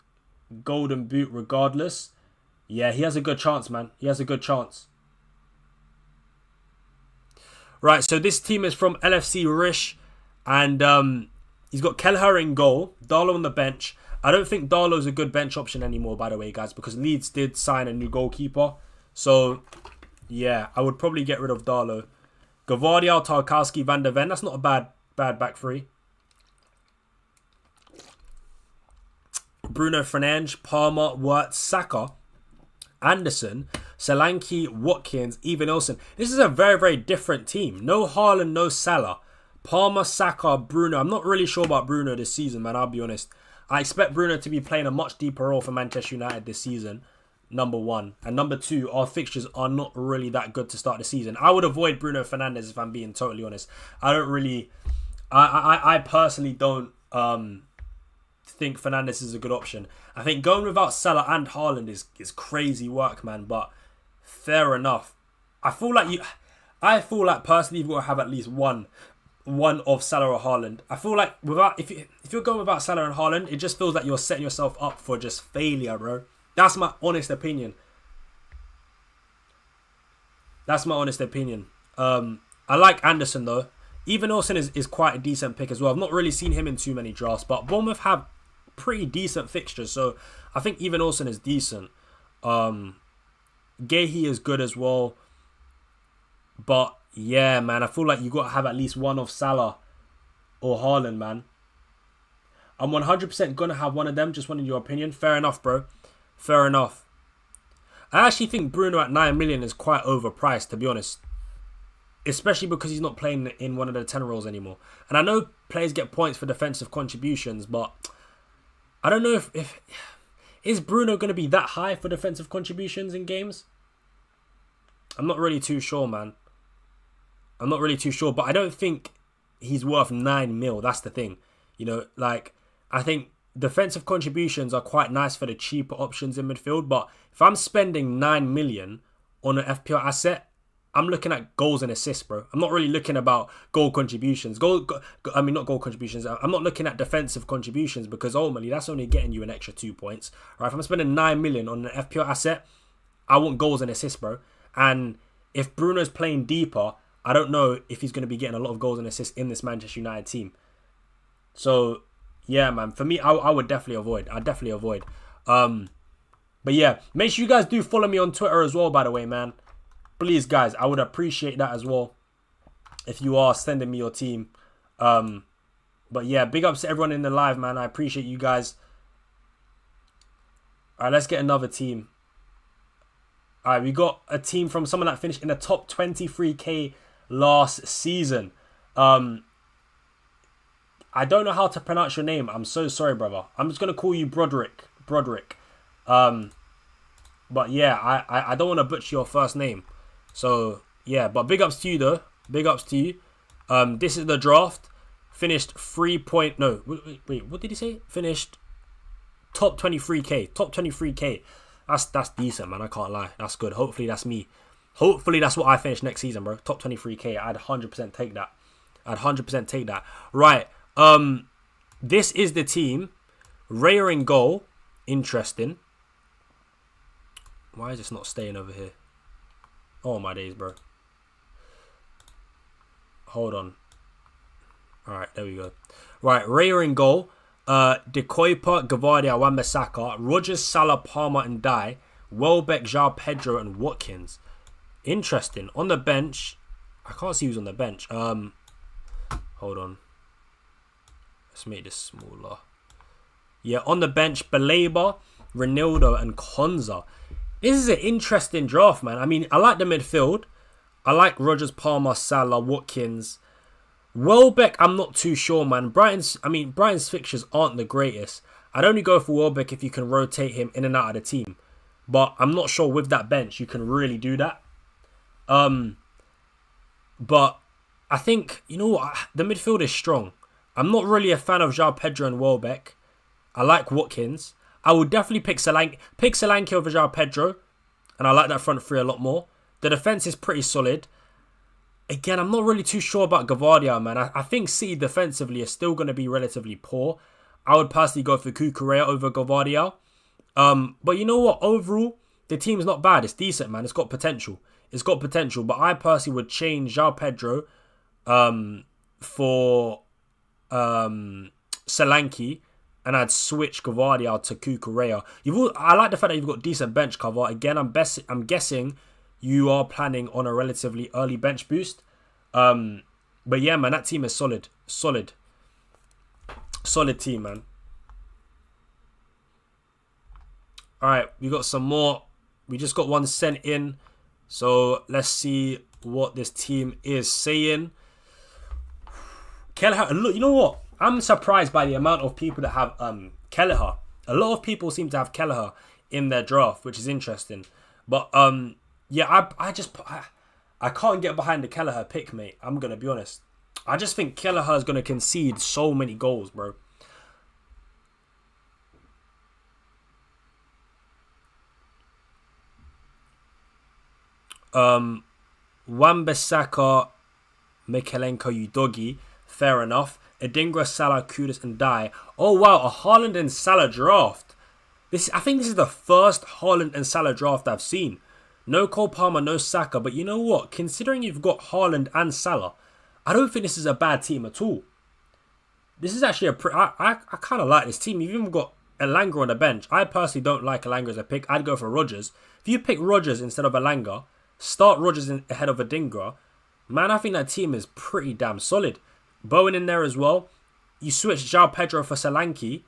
Golden Boot regardless. Yeah, he has a good chance, man. He has a good chance. Right, so this team is from LFC Rish. And he's got Kelleher in goal. Darlow on the bench. I don't think Darlow's a good bench option anymore, by the way, guys. Because Leeds did sign a new goalkeeper. So, yeah, I would probably get rid of Darlow. Gavardiol, Tarkowski, Van der Ven. That's not a bad back three. Bruno Fernandes, Palmer, Wirtz, Saka, Anderson, Solanke, Watkins, Even Olsen. This is a very, very different team. No Haaland, no Salah. Palmer, Saka, Bruno. I'm not really sure about Bruno this season, man. I'll be honest. I expect Bruno to be playing a much deeper role for Manchester United this season. Number one. And number two, our fixtures are not really that good to start the season. I would avoid Bruno Fernandes if I'm being totally honest. I don't really... I personally don't think Fernandes is a good option. I think going without Salah and Haaland is crazy work, man. But fair enough. I feel like personally you've got to have at least one of Salah or Haaland. I feel like if you're going without Salah and Haaland, it just feels like you're setting yourself up for just failure, bro. That's my honest opinion. I like Anderson though. Even Olsen is quite a decent pick as well. I've not really seen him in too many drafts, but Bournemouth have pretty decent fixtures, so I think even Olsen is decent. Gahey is good as well. But yeah, man, I feel like you got to have at least one of Salah or Haaland, man. I'm 100% going to have one of them. Just wanted your opinion. Fair enough, bro. Fair enough. I actually think Bruno at 9 million is quite overpriced, to be honest. Especially because he's not playing in one of the 10 roles anymore. And I know players get points for defensive contributions, but I don't know if is Bruno going to be that high for defensive contributions in games? I'm not really too sure, man. I'm not really too sure, but I don't think he's worth 9 mil. That's the thing. You know, like, I think defensive contributions are quite nice for the cheaper options in midfield, but if I'm spending 9 million on an FPL asset, I'm looking at goals and assists, bro. I'm not really looking about goal contributions. Not goal contributions. I'm not looking at defensive contributions because ultimately that's only getting you an extra 2 points. Right? If I'm spending 9 million on an FPL asset, I want goals and assists, bro. And if Bruno's playing deeper, I don't know if he's going to be getting a lot of goals and assists in this Manchester United team. So, yeah, man. For me, I would definitely avoid. I'd definitely avoid. But yeah, make sure you guys do follow me on Twitter as well, by the way, man. Please, guys, I would appreciate that as well if you are sending me your team. But yeah, big ups to everyone in the live, man. I appreciate you guys. All right, let's get another team. All right, we got a team from someone that finished in the top 23k last season. I don't know how to pronounce your name. I'm so sorry, brother. I'm just going to call you Broderick. But yeah, I don't want to butcher your first name. So, yeah, but big ups to you, though. Big ups to you. This is the draft. Finished wait, what did he say? Finished top 23k. Top 23k. That's decent, man. I can't lie. That's good. Hopefully that's me. Hopefully that's what I finish next season, bro. Top 23k. I'd 100% take that. I'd 100% take that. Right. This is the team. Raya in goal. Interesting. Why is this not staying over here? Oh, my days, bro. Hold on. Alright, there we go. Right, Raya in goal. De Koipa, Gavardia, Wan-Bissaka, Rodgers, Salah, Palmer and Dye, Welbeck, João Pedro and Watkins. Interesting. On the bench, I can't see who's on the bench. Hold on. Let's make this smaller. Yeah, on the bench, Baleba, Ronaldo and Konza. This is an interesting draft, man. I mean, I like the midfield. I like Rodgers, Palmer, Salah, Watkins. Welbeck, I'm not too sure, man. Brighton's fixtures aren't the greatest. I'd only go for Welbeck if you can rotate him in and out of the team. But I'm not sure with that bench you can really do that. But I think, you know what? The midfield is strong. I'm not really a fan of João Pedro and Welbeck. I like Watkins. I would definitely pick Solanke over João Pedro. And I like that front three a lot more. The defence is pretty solid. Again, I'm not really too sure about Gavardia, man. I think City defensively is still going to be relatively poor. I would personally go for Cucurella over Gvardiol. But you know what? Overall, the team's not bad. It's decent, man. It's got potential. It's got potential. But I personally would change João Pedro for Solanke, and I'd switch Gvardiol to Cucurella. I like the fact that you've got decent bench cover. Again, I'm guessing you are planning on a relatively early bench boost. But yeah, man, that team is solid. Solid team, man. Alright, we got some more. We just got one sent in. So let's see what this team is saying. Kelleher, look, you know what? I'm surprised by the amount of people that have Kelleher. A lot of people seem to have Kelleher in their draft, which is interesting. But yeah, I can't get behind the Kelleher pick, mate. I'm going to be honest. I just think Kelleher is going to concede so many goals, bro. Wan-Bissaka, Mykolenko, Udogie. Fair enough. Adingra, Salah, Kudus, and Dye. Oh, wow. A Haaland and Salah draft. I think this is the first Haaland and Salah draft I've seen. No Cole Palmer, no Saka. But you know what? Considering you've got Haaland and Salah, I don't think this is a bad team at all. This is actually I kind of like this team. You've even got Elanga on the bench. I personally don't like Elanga as a pick. I'd go for Rodgers. If you pick Rodgers instead of Elanga, start Rodgers ahead of Adingra, man, I think that team is pretty damn solid. Bowen in there as well. You switch João Pedro for Solanke.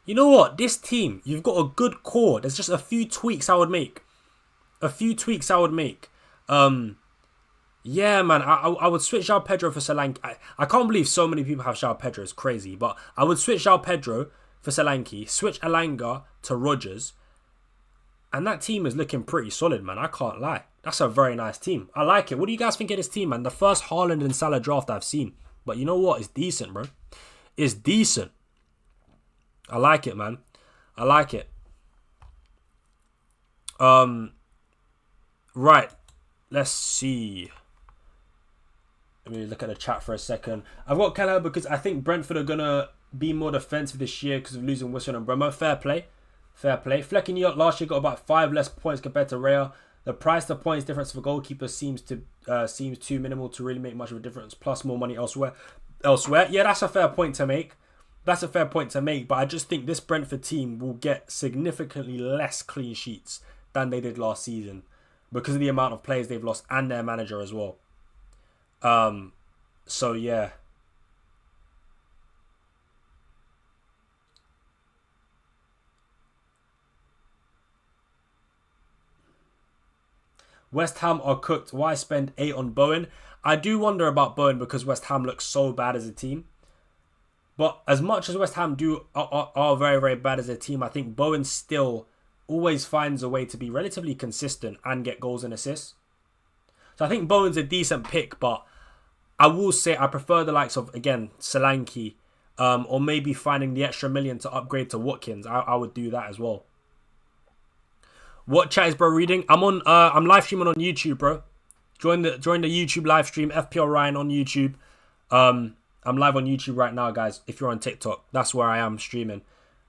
You know what? This team, you've got a good core. There's just a few tweaks I would make. Yeah, man, I would switch João Pedro for Solanke. I can't believe so many people have João Pedro. It's crazy. But I would switch João Pedro for Solanke, switch Elanga to Rodgers. And that team is looking pretty solid, man. I can't lie. That's a very nice team. I like it. What do you guys think of this team, man? The first Haaland and Salah draft I've seen. But you know what? It's decent, bro. It's decent. I like it, man. I like it. Right. Let's see. Let me look at the chat for a second. I've got Kelleher because I think Brentford are going to be more defensive this year because of losing Wilson and Bremer. Fair play. Fair play. Fleckenjok last year got about 5 less points compared to Raya. The price to points difference for goalkeepers seems too minimal to really make much of a difference. Plus more money elsewhere. Yeah, that's a fair point to make. But I just think this Brentford team will get significantly less clean sheets than they did last season because of the amount of players they've lost and their manager as well. So yeah. West Ham are cooked. Why spend 8 on Bowen? I do wonder about Bowen because West Ham looks so bad as a team. But as much as West Ham are very, very bad as a team, I think Bowen still always finds a way to be relatively consistent and get goals and assists. So I think Bowen's a decent pick, but I will say I prefer the likes of, again, Solanke, or maybe finding the extra million to upgrade to Watkins. I would do that as well. What chat is bro reading? I'm live streaming on YouTube, bro. Join the YouTube live stream. FPL Ryan on YouTube. I'm live on YouTube right now, guys. If you're on TikTok, that's where I am streaming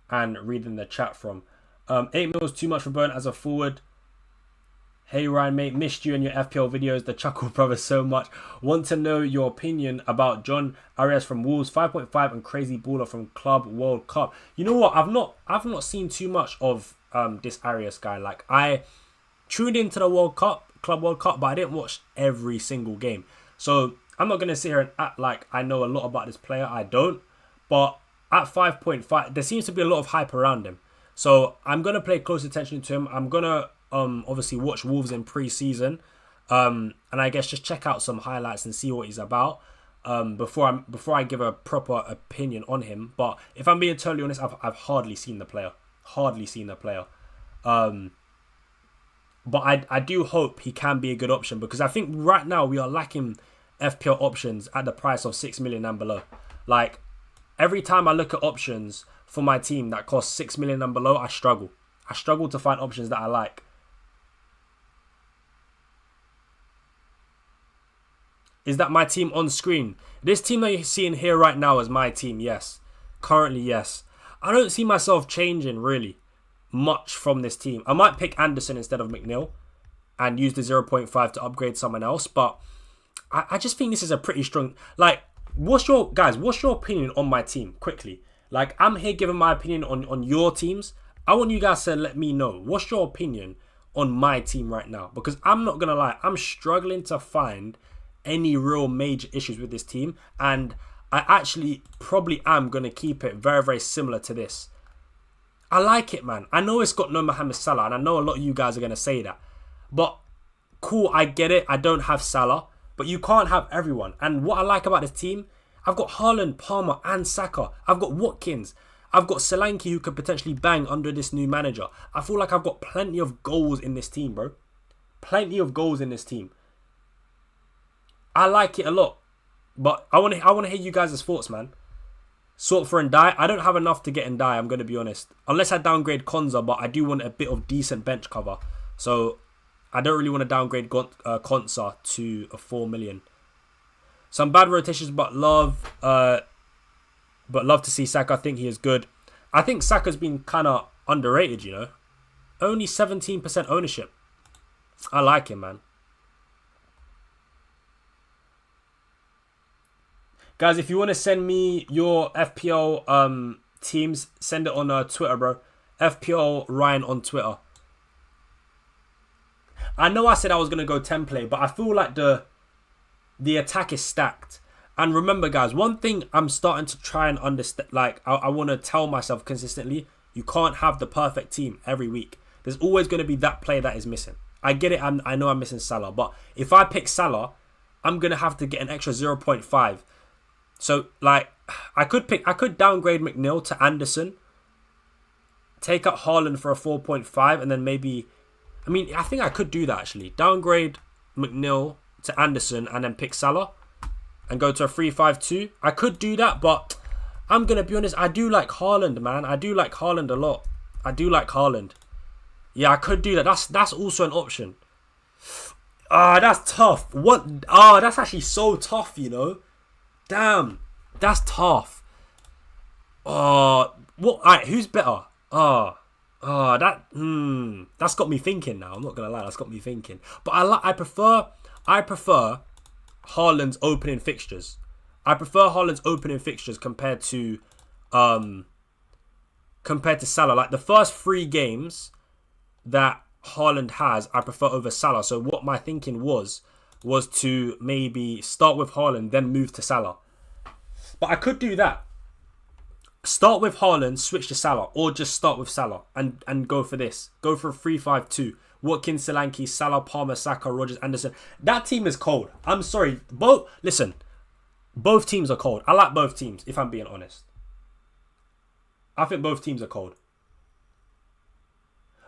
and reading the chat from. 8 mil is too much for Burn as a forward. Hey Ryan, mate, missed you and your FPL videos. The Chuckle Brothers so much. Want to know your opinion about John Arias from Wolves, 5.5, and Crazy Baller from Club World Cup. You know what? I've not seen too much of this Arias guy. Like, I tuned into the Club World Cup, but I didn't watch every single game. So I'm not gonna sit here and act like I know a lot about this player. I don't. But at 5.5, there seems to be a lot of hype around him. So I'm gonna pay close attention to him. I'm gonna obviously watch Wolves in pre-season, and I guess just check out some highlights and see what he's about before I give a proper opinion on him. But if I'm being totally honest, I've hardly seen the player. But I do hope he can be a good option because I think right now we are lacking FPL options at the price of 6 million and below. Like, every time I look at options for my team that cost 6 million and below, I struggle. I struggle to find options that I like. Is that my team on screen? This team that you're seeing here right now is my team, yes. Currently, yes. I don't see myself changing, really, much from this team. I might pick Anderson instead of McNeil and use the 0.5 to upgrade someone else. But I just think this is a pretty strong... Like, what's your opinion on my team? Quickly. Like, I'm here giving my opinion on your teams. I want you guys to let me know. What's your opinion on my team right now? Because I'm not going to lie. I'm struggling to find any real major issues with this team. And I actually probably am going to keep it very, very similar to this. I like it, man. I know it's got no Mohamed-Salah. And I know a lot of you guys are going to say that. But cool, I get it. I don't have Salah. But you can't have everyone. And what I like about this team... I've got Haaland, Palmer and Saka. I've got Watkins. I've got Solanke who could potentially bang under this new manager. I feel like I've got plenty of goals in this team, bro. Plenty of goals in this team. I like it a lot. But I want to hear you guys' thoughts, man. Sort for and die. I don't have enough to get and die, I'm going to be honest. Unless I downgrade Konza, but I do want a bit of decent bench cover. So I don't really want to downgrade Konza to a 4 million. Some bad rotations, but love to see Saka. I think he is good. I think Saka's been kind of underrated, you know. Only 17% ownership. I like him, man. Guys, if you want to send me your FPL teams, send it on Twitter, bro. FPL Ryan on Twitter. I know I said I was going to go template, but I feel like the attack is stacked. And remember, guys, one thing I'm starting to try and understand, like, I want to tell myself consistently, you can't have the perfect team every week. There's always going to be that player that is missing. I get it, I know I'm missing Salah, but if I pick Salah, I'm going to have to get an extra 0.5. So, like, I could downgrade McNeil to Anderson, take up Haaland for a 4.5, and then maybe, I think I could do that, actually. Downgrade McNeil to Anderson and then pick Salah and go to a 3-5-2. I could do that, but I'm going to be honest, I do like Haaland, man. I do like Haaland a lot. I do like Haaland. Yeah, I could do that. That's also an option. That's tough. That's actually so tough, you know. Damn. That's tough. Alright, who's better? That's got me thinking now. I'm not going to lie, that's got me thinking. But I prefer Haaland's opening fixtures. I prefer Haaland's opening fixtures compared to Salah. Like the first 3 games that Haaland has, I prefer over Salah. So what my thinking was to maybe start with Haaland, then move to Salah. But I could do that. Start with Haaland, switch to Salah, or just start with Salah and go for this. Go for a 3-5-2. Watkins, Solanke, Salah, Palmer, Saka, Rodgers, Anderson. That team is cold. I'm sorry. Both teams are cold. I like both teams, if I'm being honest. I think both teams are cold.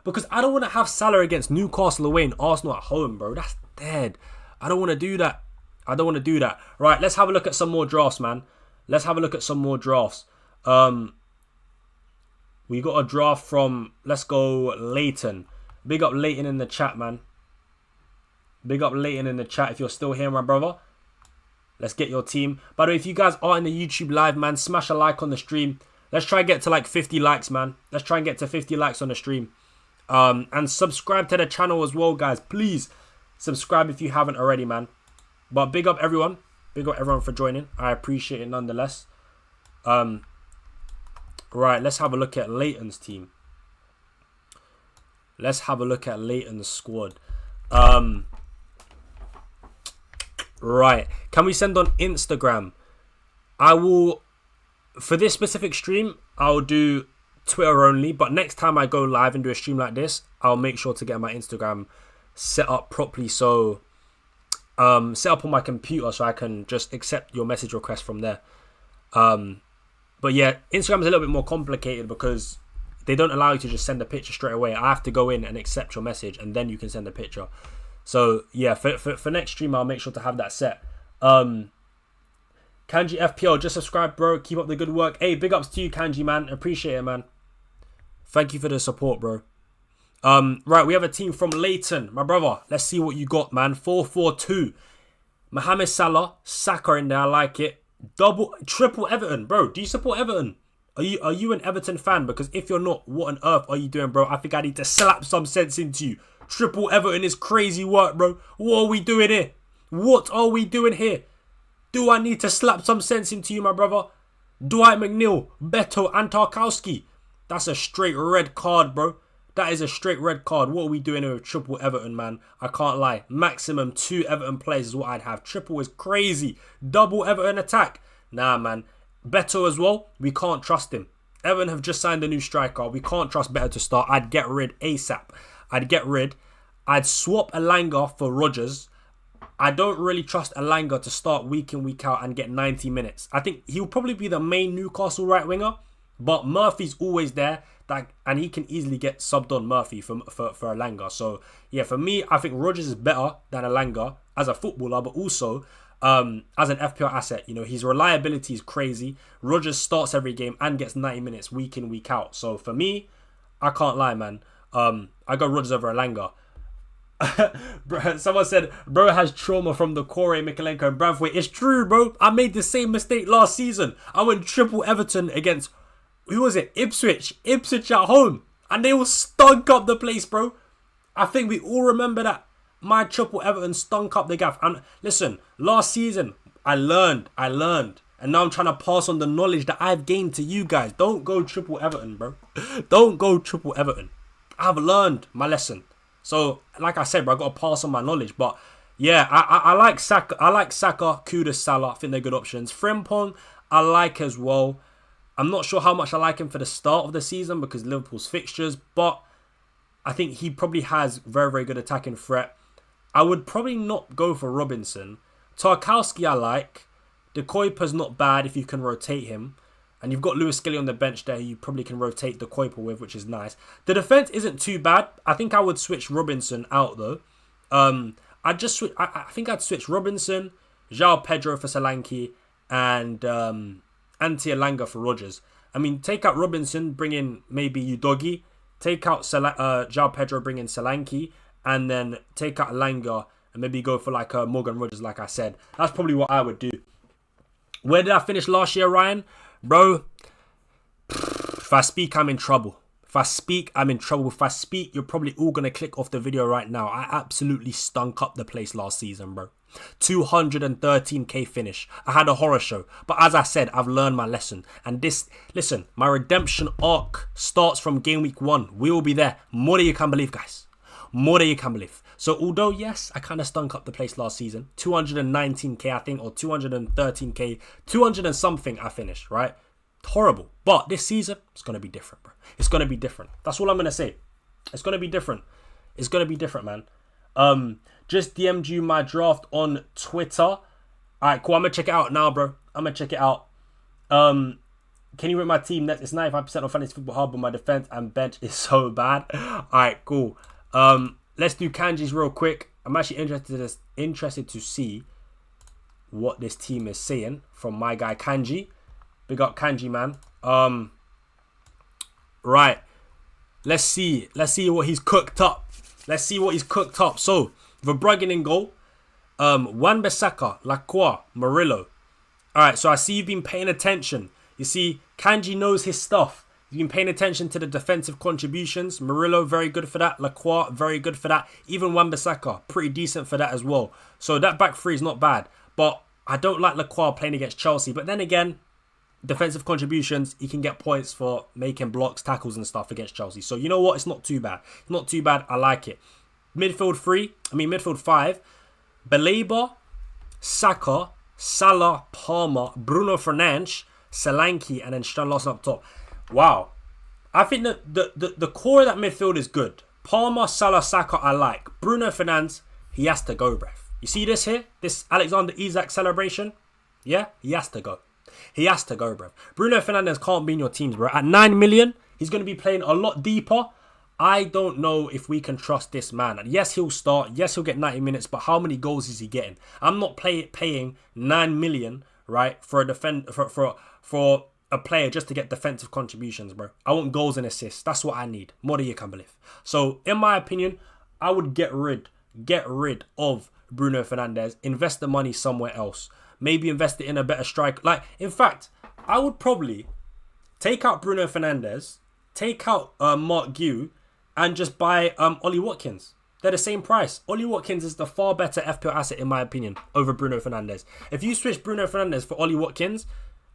Because I don't want to have Salah against Newcastle away and Arsenal at home, bro. That's dead. I don't want to do that. Right, let's have a look at some more drafts, man. We got a draft from, let's go, Leighton. Big up Leighton in the chat, man. Big up Leighton in the chat if you're still here, my brother. Let's get your team. By the way, if you guys are in the YouTube live, man, smash a like on the stream. Let's try and get to like 50 likes, man. Let's try and get to 50 likes on the stream. And subscribe to the channel as well, guys. Please subscribe if you haven't already, man. But big up everyone. Big up everyone for joining. I appreciate it nonetheless. Right, let's have a look at Leighton's team. Let's have a look at Leighton's squad. Right. Can we send on Instagram? I will... For this specific stream, I'll do Twitter only. But next time I go live and do a stream like this, I'll make sure to get my Instagram set up properly. So... set up on my computer so I can just accept your message request from there. But yeah, Instagram is a little bit more complicated because they don't allow you to just send a picture straight away. I have to go in and accept your message and then you can send a picture. So yeah, for next stream, I'll make sure to have that set. Kangji FPL, just subscribe, bro. Keep up the good work. Hey, big ups to you, Kangji, man. Appreciate it, man. Thank you for the support, bro. Right, we have a team from Leighton, my brother. Let's see what you got, man. 4-4-2. Mohamed-Salah, Saka in there. I like it. Triple Everton, bro. Do you support Everton? Are you an Everton fan? Because if you're not, what on earth are you doing, bro? I think I need to slap some sense into you. Triple Everton is crazy work, bro. What are we doing here? What are we doing here? Do I need to slap some sense into you, my brother? Dwight McNeil, Betto and Tarkowski. That's a straight red card, bro. That is a straight red card. What are we doing here with triple Everton, man? I can't lie. Maximum 2 Everton players is what I'd have. Triple is crazy. Double Everton attack. Nah, man. Betto as well. We can't trust him. Everton have just signed a new striker. We can't trust Betto to start. I'd get rid ASAP. I'd swap Elanga for Rodgers. I don't really trust Elanga to start week in, week out and get 90 minutes. I think he'll probably be the main Newcastle right winger, but Murphy's always there, and he can easily get subbed on Murphy for Elanga. So, yeah, for me, I think Rodgers is better than Elanga as a footballer, but also as an FPL asset. You know, his reliability is crazy. Rodgers starts every game and gets 90 minutes week in, week out. So, for me, I can't lie, man. I go Rodgers over Elanga. Someone said, bro has trauma from the Corey, Mikalenko and Brathwaite. It's true, bro. I made the same mistake last season. I went triple Everton against, who was it? Ipswich at home. And they all stunk up the place, bro. I think we all remember that. My triple Everton stunk up the gaff. And listen, last season, I learned. And now I'm trying to pass on the knowledge that I've gained to you guys. Don't go triple Everton, bro. Don't go triple Everton. I've learned my lesson. So, like I said, bro, I got to pass on my knowledge. But, yeah, I like Saka. I like Saka, Kudus, Salah. I think they're good options. Frimpong, I like as well. I'm not sure how much I like him for the start of the season because Liverpool's fixtures. But I think he probably has very, very good attacking threat. I would probably not go for Robinson. Tarkowski, I like. De Kuyper's not bad if you can rotate him. And you've got Lewis Skelly on the bench there you probably can rotate the Kuiper with, which is nice. The defence isn't too bad. I think I would switch Robinson out, though. I think I'd switch Robinson, João Pedro for Solanke, and Ante Elanga for Rodgers. I mean, take out Robinson, bring in maybe Udogi. Take out João Pedro, bring in Solanke. And then take out Elanga and maybe go for like Morgan Rodgers, like I said. That's probably what I would do. Where did I finish last year, Ryan? Bro, if I speak, I'm in trouble. If I speak, you're probably all going to click off the video right now. I absolutely stunk up the place last season, bro. 213k finish. I had a horror show. But as I said, I've learned my lesson. And listen, my redemption arc starts from game week 1. We will be there. More than you can believe, guys. More than you can believe. So although, yes, I kind of stunk up the place last season. 219k, I think, or 213k. 200 and something I finished, right? Horrible. But this season, it's going to be different, bro. It's going to be different. That's all I'm going to say. It's going to be different. It's going to be different, man. Just DM'd you my draft on Twitter. All right, cool. I'm going to check it out now, bro. I'm going to check it out. Can you rate my team next? It's 95% on Fantasy Football Hub, but my defense and bench is so bad. All right, cool. Let's do Kangji's real quick. I'm actually interested to see what this team is saying from my guy Kangji. Big up Kangji, man. Right. Let's see what he's cooked up. So, Verbruggen in goal. Wan-Bissaka, Lacroix, Murillo. Alright, so I see you've been paying attention. You see, Kangji knows his stuff. You've been paying attention to the defensive contributions. Murillo, very good for that. Lacroix, very good for that. Even Wan-Bissaka, pretty decent for that as well. So that back three is not bad. But I don't like Lacroix playing against Chelsea. But then again, defensive contributions, he can get points for making blocks, tackles and stuff against Chelsea. So you know what? It's not too bad. It's not too bad. I like it. Midfield 5. Baleba, Saka, Salah, Palmer, Bruno Fernandes, Solanke, and then Strand Larsen up top. Wow. I think that the core of that midfield is good. Palmer, Salah, Saka, I like. Bruno Fernandes, he has to go, bruv. You see this here? This Alexander Isak celebration? Yeah? He has to go. He has to go, bruv. Bruno Fernandes can't be in your teams, bro. At 9 million, he's going to be playing a lot deeper. I don't know if we can trust this man. And yes, he'll start. Yes, he'll get 90 minutes. But how many goals is he getting? I'm not paying 9 million, right, for a player just to get defensive contributions, bro. I want goals and assists. That's what I need. More than you can believe. So, in my opinion, I would get rid of Bruno Fernandes. Invest the money somewhere else. Maybe invest it in a better striker. Like, in fact, I would probably Take out Bruno Fernandes, take out Mark Guehi, and just buy Ollie Watkins. They're the same price. Ollie Watkins is the far better FPL asset in my opinion over Bruno Fernandes. If you switch Bruno Fernandes for Ollie Watkins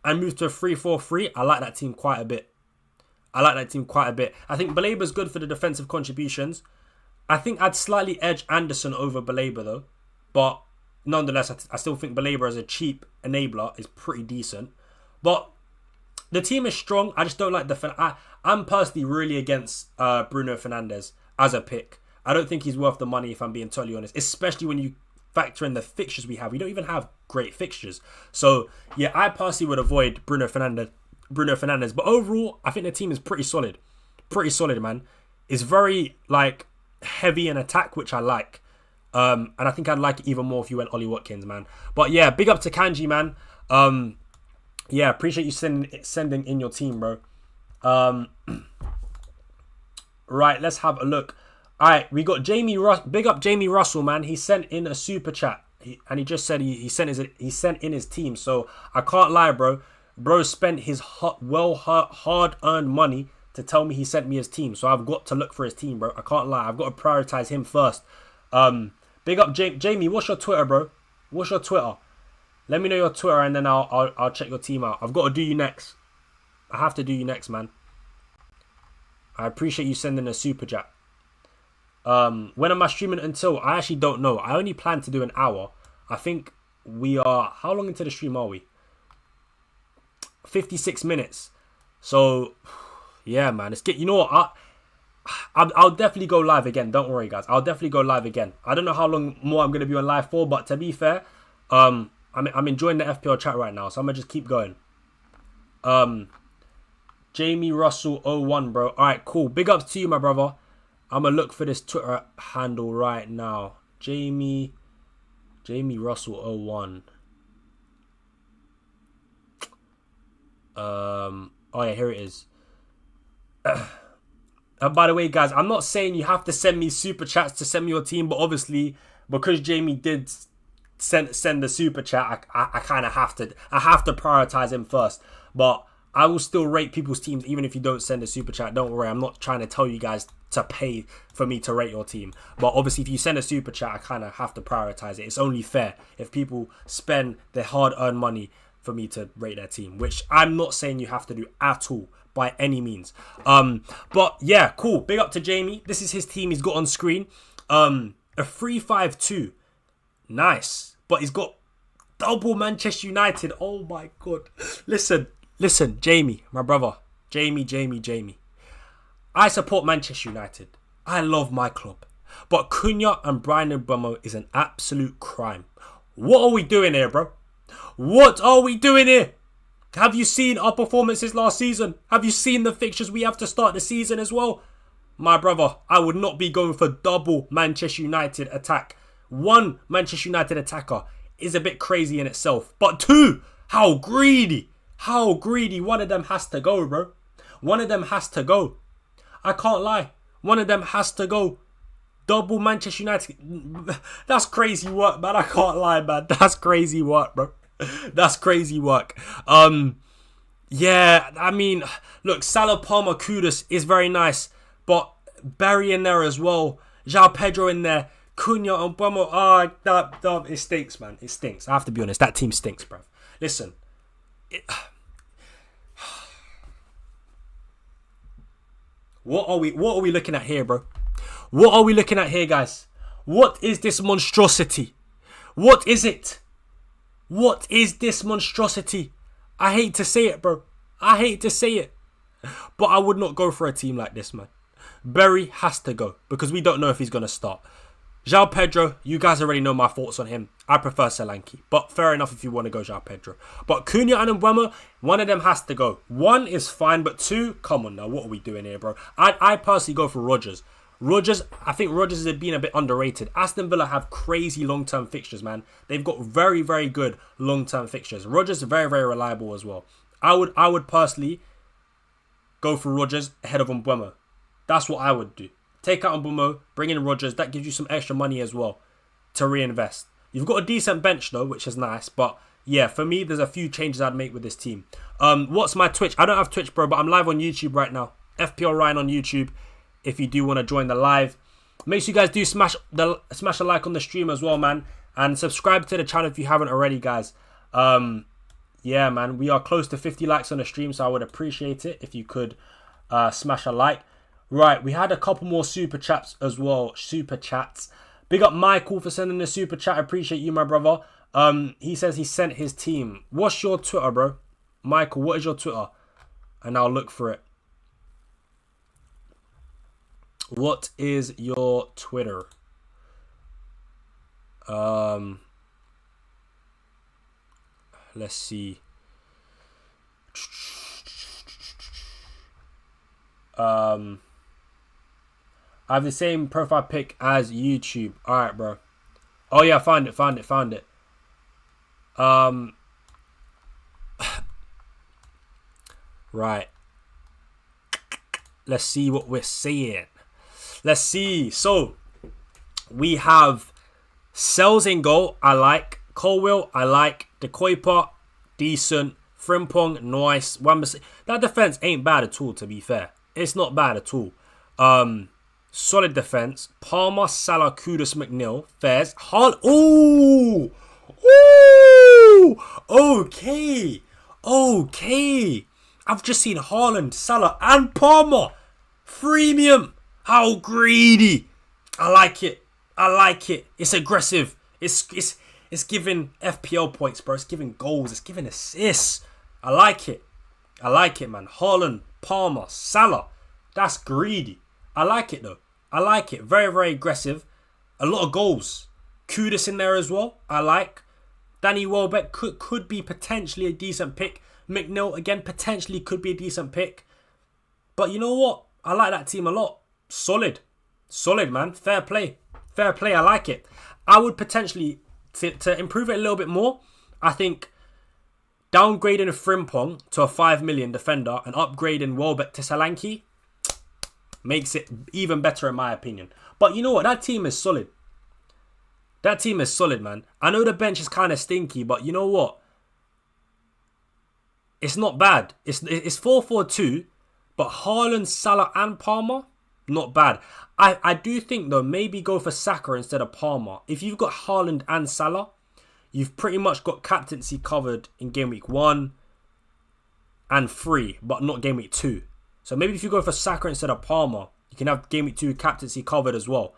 and move to a 3-4-3, I like that team quite a bit. I think Balaba's good for the defensive contributions. I think I'd slightly edge Anderson over Balaba though. But nonetheless, I still think Balaba as a cheap enabler is pretty decent. But the team is strong. I just don't like I'm personally really against Bruno Fernandes as a pick. I don't think he's worth the money if I'm being totally honest. Especially when you factor in the fixtures we have. We don't even have great fixtures. So yeah, I personally would avoid Bruno Fernandes. But overall, I think the team is pretty solid. Pretty solid, man. It's very like heavy in attack, which I like. And I think I'd like it even more if you went Ollie Watkins, man. But yeah, big up to Kangji, man. Yeah, appreciate you sending in your team, bro. Right, let's have a look. All right, we got big up Jamie Russell, man. He sent in a super chat, and he just said he sent in his team. So I can't lie, bro. Bro spent his hard-earned money to tell me he sent me his team. So I've got to look for his team, bro. I can't lie. I've got to prioritize him first. Big up Jamie. What's your Twitter, bro? What's your Twitter? Let me know your Twitter, and then I'll check your team out. I've got to do you next. I have to do you next, man. I appreciate you sending a super chat. When am I streaming until? I actually don't know. I only plan to do an hour. I think we are... How long into the stream are we? 56 minutes. So, yeah, man. Let's get... You know what? I'll definitely go live again. Don't worry, guys. I'll definitely go live again. I don't know how long more I'm going to be on live for, but to be fair, I'm enjoying the FPL chat right now, so I'm going to just keep going. Jamie Russell 01, bro. All right, cool. Big ups to you, my brother. I'm going to look for this Twitter handle right now. Jamie Russell 01. Oh, yeah, here it is. By the way, guys, I'm not saying you have to send me super chats to send me your team, but obviously, because Jamie did send the super chat, I kind of have to. I have to prioritize him first. But I will still rate people's teams even if you don't send a super chat. Don't worry, I'm not trying to tell you guys to pay for me to rate your team. But obviously, if you send a super chat, I kind of have to prioritize it. It's only fair if people spend their hard-earned money for me to rate their team, which I'm not saying you have to do at all by any means. But yeah, cool. Big up to Jamie. This is his team he's got on screen. A 3-5-2. Nice. But he's got double Manchester United. Oh my God. Listen, Jamie, my brother. Jamie. I support Manchester United. I love my club. But Cunha and Brian Mbeumo is an absolute crime. What are we doing here, bro? What are we doing here? Have you seen our performances last season? Have you seen the fixtures we have to start the season as well? My brother, I would not be going for double Manchester United attack. One Manchester United attacker is a bit crazy in itself. But two, how greedy. How greedy. One of them has to go, bro. One of them has to go. I can't lie. One of them has to go. Double Manchester United. That's crazy work, man. I can't lie, man. That's crazy work, bro. That's crazy work. Yeah, I mean, look, Salah, Palmer, Kudus is very nice, but Barry in there as well, João Pedro in there, Cunha and Mbeumo. It stinks, man. It stinks. I have to be honest. That team stinks, bro. Listen, what are we looking at here, bro? What are we looking at here, guys? What is this monstrosity? What is it? What is this monstrosity? I hate to say it, bro. I hate to say it. But I would not go for a team like this, man. Berry has to go because we don't know if he's going to start. João Pedro, you guys already know my thoughts on him. I prefer Solanke. But fair enough if you want to go João Pedro. But Cunha and Mbeumo, one of them has to go. One is fine, but two, come on now. What are we doing here, bro? I personally go for Rodgers. I think Rodgers has been a bit underrated. Aston Villa have crazy long-term fixtures, man. They've got very, very good long-term fixtures. Rodgers is very, very reliable as well. I would personally go for Rodgers ahead of Mbeumo. That's what I would do. Take out Mbeumo, bring in Rodgers. That gives you some extra money as well to reinvest. You've got a decent bench though, which is nice, but yeah, for me, there's a few changes I'd make with this team. What's my Twitch? I don't have Twitch, bro, but I'm live on YouTube right now. FPL Ryan on YouTube. If you do want to join the live, make sure you guys do smash a like on the stream as well, man, and subscribe to the channel if you haven't already, guys. Yeah, man, we are close to 50 likes on the stream, so I would appreciate it if you could smash a like. Right, we had a couple more super chats as well. Super chats. Big up Michael for sending the super chat. I appreciate you, my brother. He says he sent his team. What's your Twitter, bro? Michael, what is your Twitter? And I'll look for it. What is your Twitter? Let's see. I have the same profile pic as YouTube. Alright, bro. Oh yeah, found it. Right. Let's see what we're seeing. Let's see. So, we have Cells in goal. I like. Colwill, I like. De Kuiper, decent. Frimpong, nice. That defense ain't bad at all, to be fair. It's not bad at all. Solid defense. Palmer, Salah, Kudus, McNeil, Fairs, Haaland. Ooh! Ooh! Okay. I've just seen Haaland, Salah, and Palmer. Freemium. How greedy. I like it. It's aggressive. It's giving FPL points, bro. It's giving goals. It's giving assists. I like it, man. Haaland, Palmer, Salah. That's greedy. I like it, though. I like it. Very, very aggressive. A lot of goals. Kudus in there as well. I like. Danny Welbeck could be potentially a decent pick. McNeil, again, potentially could be a decent pick. But you know what? I like that team a lot. Solid, man. Fair play. I like it. I would potentially, to improve it a little bit more, I think downgrading Frimpong to a 5 million defender and upgrading Welbeck to Solanke makes it even better in my opinion. But you know what? That team is solid. Man. I know the bench is kind of stinky, but you know what? It's not bad. It's 4-4-2, but Haaland, Salah and Palmer, not bad. I do think, though, maybe go for Saka instead of Palmer. If you've got Haaland and Salah, you've pretty much got captaincy covered in game week 1 and 3, but not game week 2. So maybe if you go for Saka instead of Palmer, you can have game week 2 captaincy covered as well.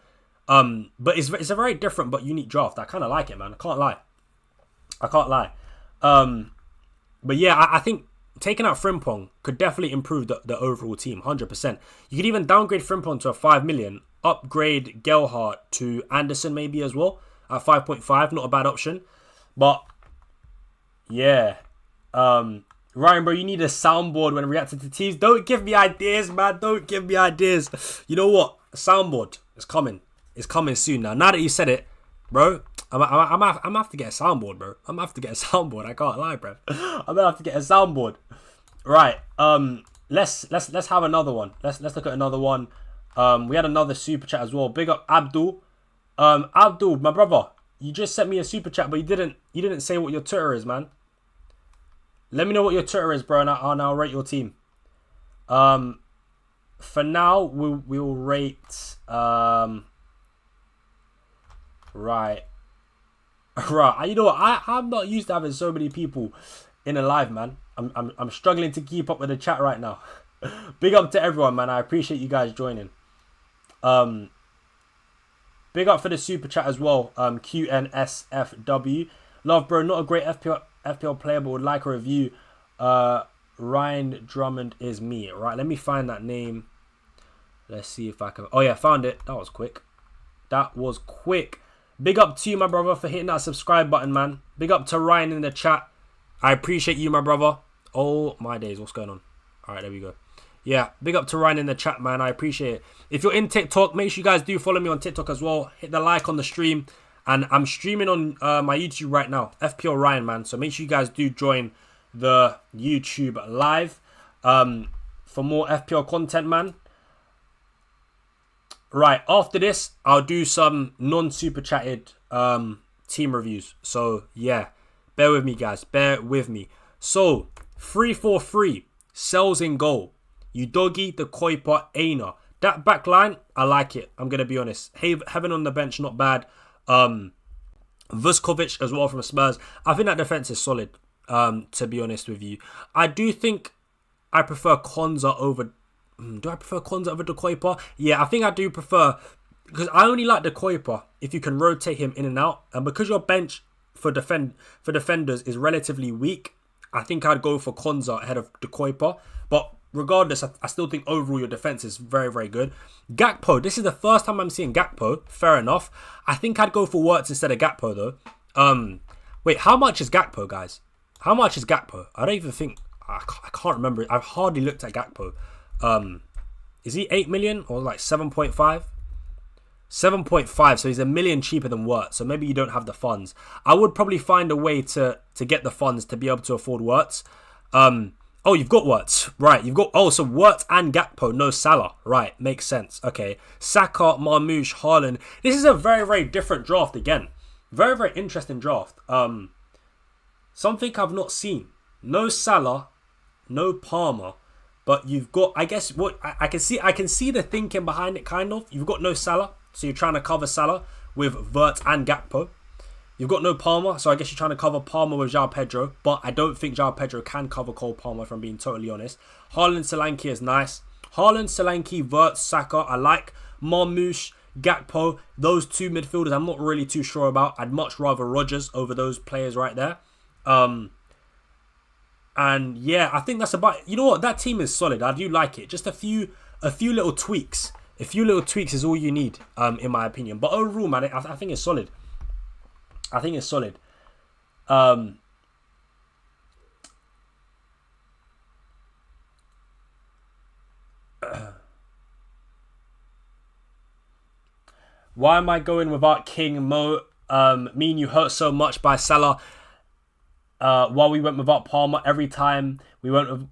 But it's a very different but unique draft. I kind of like it, man. I can't lie. But yeah, I think taking out Frimpong could definitely improve the overall team, 100%. You could even downgrade Frimpong to a 5 million, upgrade Gelhardt to Anderson maybe as well at 5.5, not a bad option. But yeah, Ryan, bro, you need a soundboard when reacting to teams. Don't give me ideas, man. Don't give me ideas. You know what? A soundboard is coming. It's coming soon now. Now that you said it, bro, I'm gonna have to get a soundboard, bro. I'm gonna have to get a soundboard. I can't lie, bro. I'm gonna have to get a soundboard. Right. Let's have another one. Let's look at another one. We had another super chat as well. Big up Abdul. Abdul, my brother, you just sent me a super chat, but you didn't say what your Twitter is, man. Let me know what your Twitter is, bro, and I'll rate your team. For now, we'll rate. Right. You know what? I'm not used to having so many people in a live, man. I'm struggling to keep up with the chat right now. Big up to everyone, man. I appreciate you guys joining. Big up for the super chat as well. QNSFW. Love, bro. Not a great FPL player, but would like a review. Ryan Drummond is me. Right, let me find that name. Let's see if I can. Oh yeah, found it. That was quick. Big up to you, my brother, for hitting that subscribe button, man. Big up to Ryan in the chat. I appreciate you, my brother. Oh, my days. What's going on? All right, there we go. Yeah, big up to Ryan in the chat, man. I appreciate it. If you're in TikTok, make sure you guys do follow me on TikTok as well. Hit the like on the stream. And I'm streaming on my YouTube right now. FPL Ryan, man. So make sure you guys do join the YouTube live for more FPL content, man. Right, after this, I'll do some non-super chatted team reviews. So, yeah. Bear with me, guys. Bear with me. So, 3-4-3. Sells in goal. Udogi, the Kuiper, Aina. That back line, I like it. I'm going to be honest. Heaven on the bench, not bad. Vuskovic as well from Spurs. I think that defense is solid, to be honest with you. I do think I prefer Konza over... Do I prefer Konza over the Kuiper? Yeah, I think I do prefer... Because I only like the Kuiper if you can rotate him in and out. And because your bench for defenders is relatively weak, I think I'd go for Konza ahead of the Kuiper. But regardless, I still think overall your defense is very, very good. Gakpo, this is the first time I'm seeing Gakpo. Fair enough. I think I'd go for Wirtz instead of Gakpo though. Wait, how much is Gakpo, guys? How much is Gakpo? I don't even think... I can't remember. I've hardly looked at Gakpo. Is he 8 million or like 7.5? 7.5, so he's $1 million cheaper than Wirtz. So maybe you don't have the funds. I would probably find a way to get the funds to be able to afford Wirtz. Oh, you've got Wirtz. Right, you've got... Oh, so Wirtz and Gakpo, no Salah. Right, makes sense. Okay. Saka, Marmush, Haaland. This is a very, very different draft again. Very, very interesting draft. Something I've not seen. No Salah, no Palmer. But you've got... I guess what... I can see the thinking behind it, kind of. You've got no Salah. So you're trying to cover Salah with Wirtz and Gakpo. You've got no Palmer, so I guess you're trying to cover Palmer with João Pedro. But I don't think João Pedro can cover Cole Palmer, if I'm being totally honest. Haaland-Solanke is nice. Haaland-Solanke, Wirtz, Saka, I like. Marmush, Gakpo, those two midfielders I'm not really too sure about. I'd much rather Rodgers over those players right there. And yeah, I think that's about... You know what? That team is solid. I do like it. Just a few little tweaks. A few little tweaks is all you need, in my opinion. But overall, man, I think it's solid. I think it's solid. Why am I going without King Mo? Me and you hurt so much by Salah. While we went without Palmer, every time we went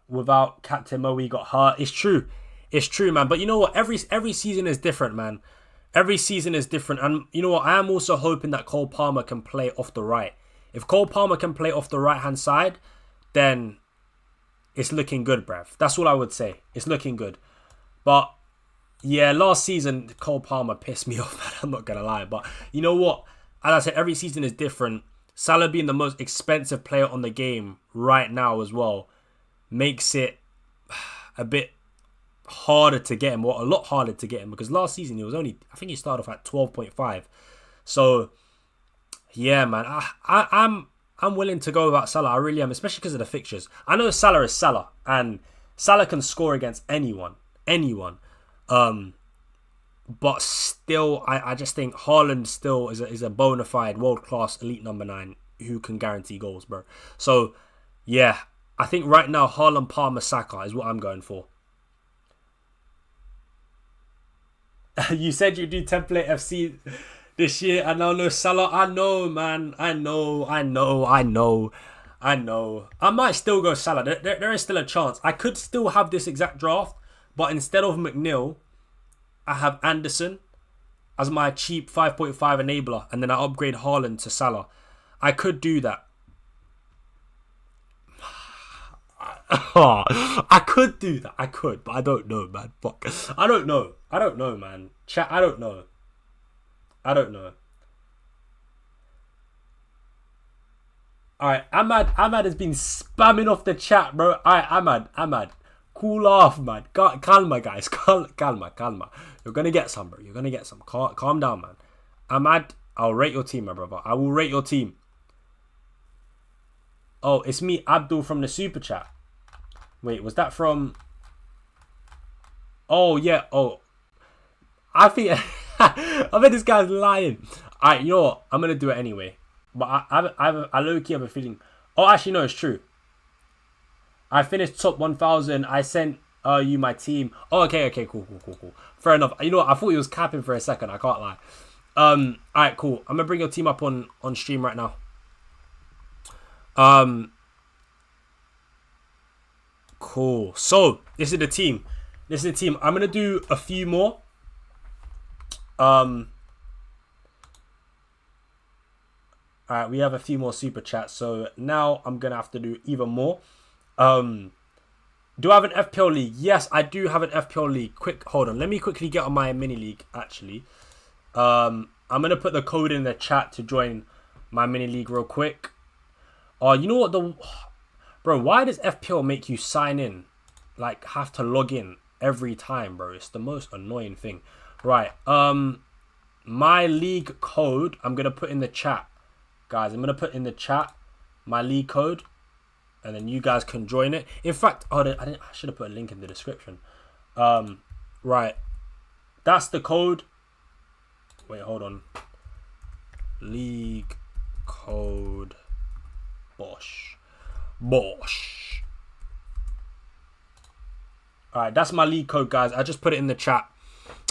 without Captain Mo, we got hurt. It's true. It's true, man. But you know what? Every season is different, man. Every season is different. And you know what? I am also hoping that Cole Palmer can play off the right. If Cole Palmer can play off the right-hand side, then it's looking good, bruv. That's all I would say. It's looking good. But yeah, last season, Cole Palmer pissed me off, man. I'm not going to lie. But you know what? As I said, every season is different. Salah being the most expensive player on the game right now as well makes it a bit harder to get him, or a lot harder to get him, because last season he was only, I think he started off at 12.5. So yeah, man, I'm willing to go without Salah. I really am, especially because of the fixtures. I know Salah is Salah, and Salah can score against anyone. But still, I just think Haaland still is a bona fide world-class elite number 9 who can guarantee goals, bro. So yeah, I think right now Haaland, Palmer, Saka is what I'm going for. You said you do template FC this year, and now no Salah. I know, man. I know. I might still go Salah. There is still a chance. I could still have this exact draft, but instead of McNeil, I have Anderson as my cheap 5.5 enabler, and then I upgrade Haaland to Salah. I could do that. I could do that. I could, but I don't know, man. Fuck. I don't know, man. Chat, I don't know. Alright, Ahmad has been spamming off the chat, bro. Alright, Ahmad. Cool off, man. Calma, guys. Calma. You're going to get some, bro. You're going to get some. Calm down, man. Ahmad, I'll rate your team, my brother. I will rate your team. Oh, it's me, Abdul, from the super chat. Wait, was that from... Oh, yeah. Oh. I think... I bet this guy's lying. Alright, you know what? I'm going to do it anyway. But I low-key have a feeling... Oh, actually, no, it's true. I finished top 1,000. I sent you my team. Oh, okay, cool. Fair enough. You know what? I thought he was capping for a second. I can't lie. Alright, cool. I'm going to bring your team up on stream right now. Cool. So, this is the team. I'm going to do a few more. All right, we have a few more super chats. So now I'm going to have to do even more. Do I have an FPL league? Yes, I do have an FPL league. Hold on. Let me quickly get on my mini league, actually. I'm going to put the code in the chat to join my mini league real quick. You know what? Bro, why does FPL make you sign in? Like, have to log in every time, bro. It's the most annoying thing. Right. My league code, I'm going to put in the chat. Guys, I'm going to put in the chat my league code. And then you guys can join it. In fact, I should have put a link in the description. Right. That's the code. Wait, hold on. League code. Bosh. Alright, that's my league code, guys. I just put it in the chat.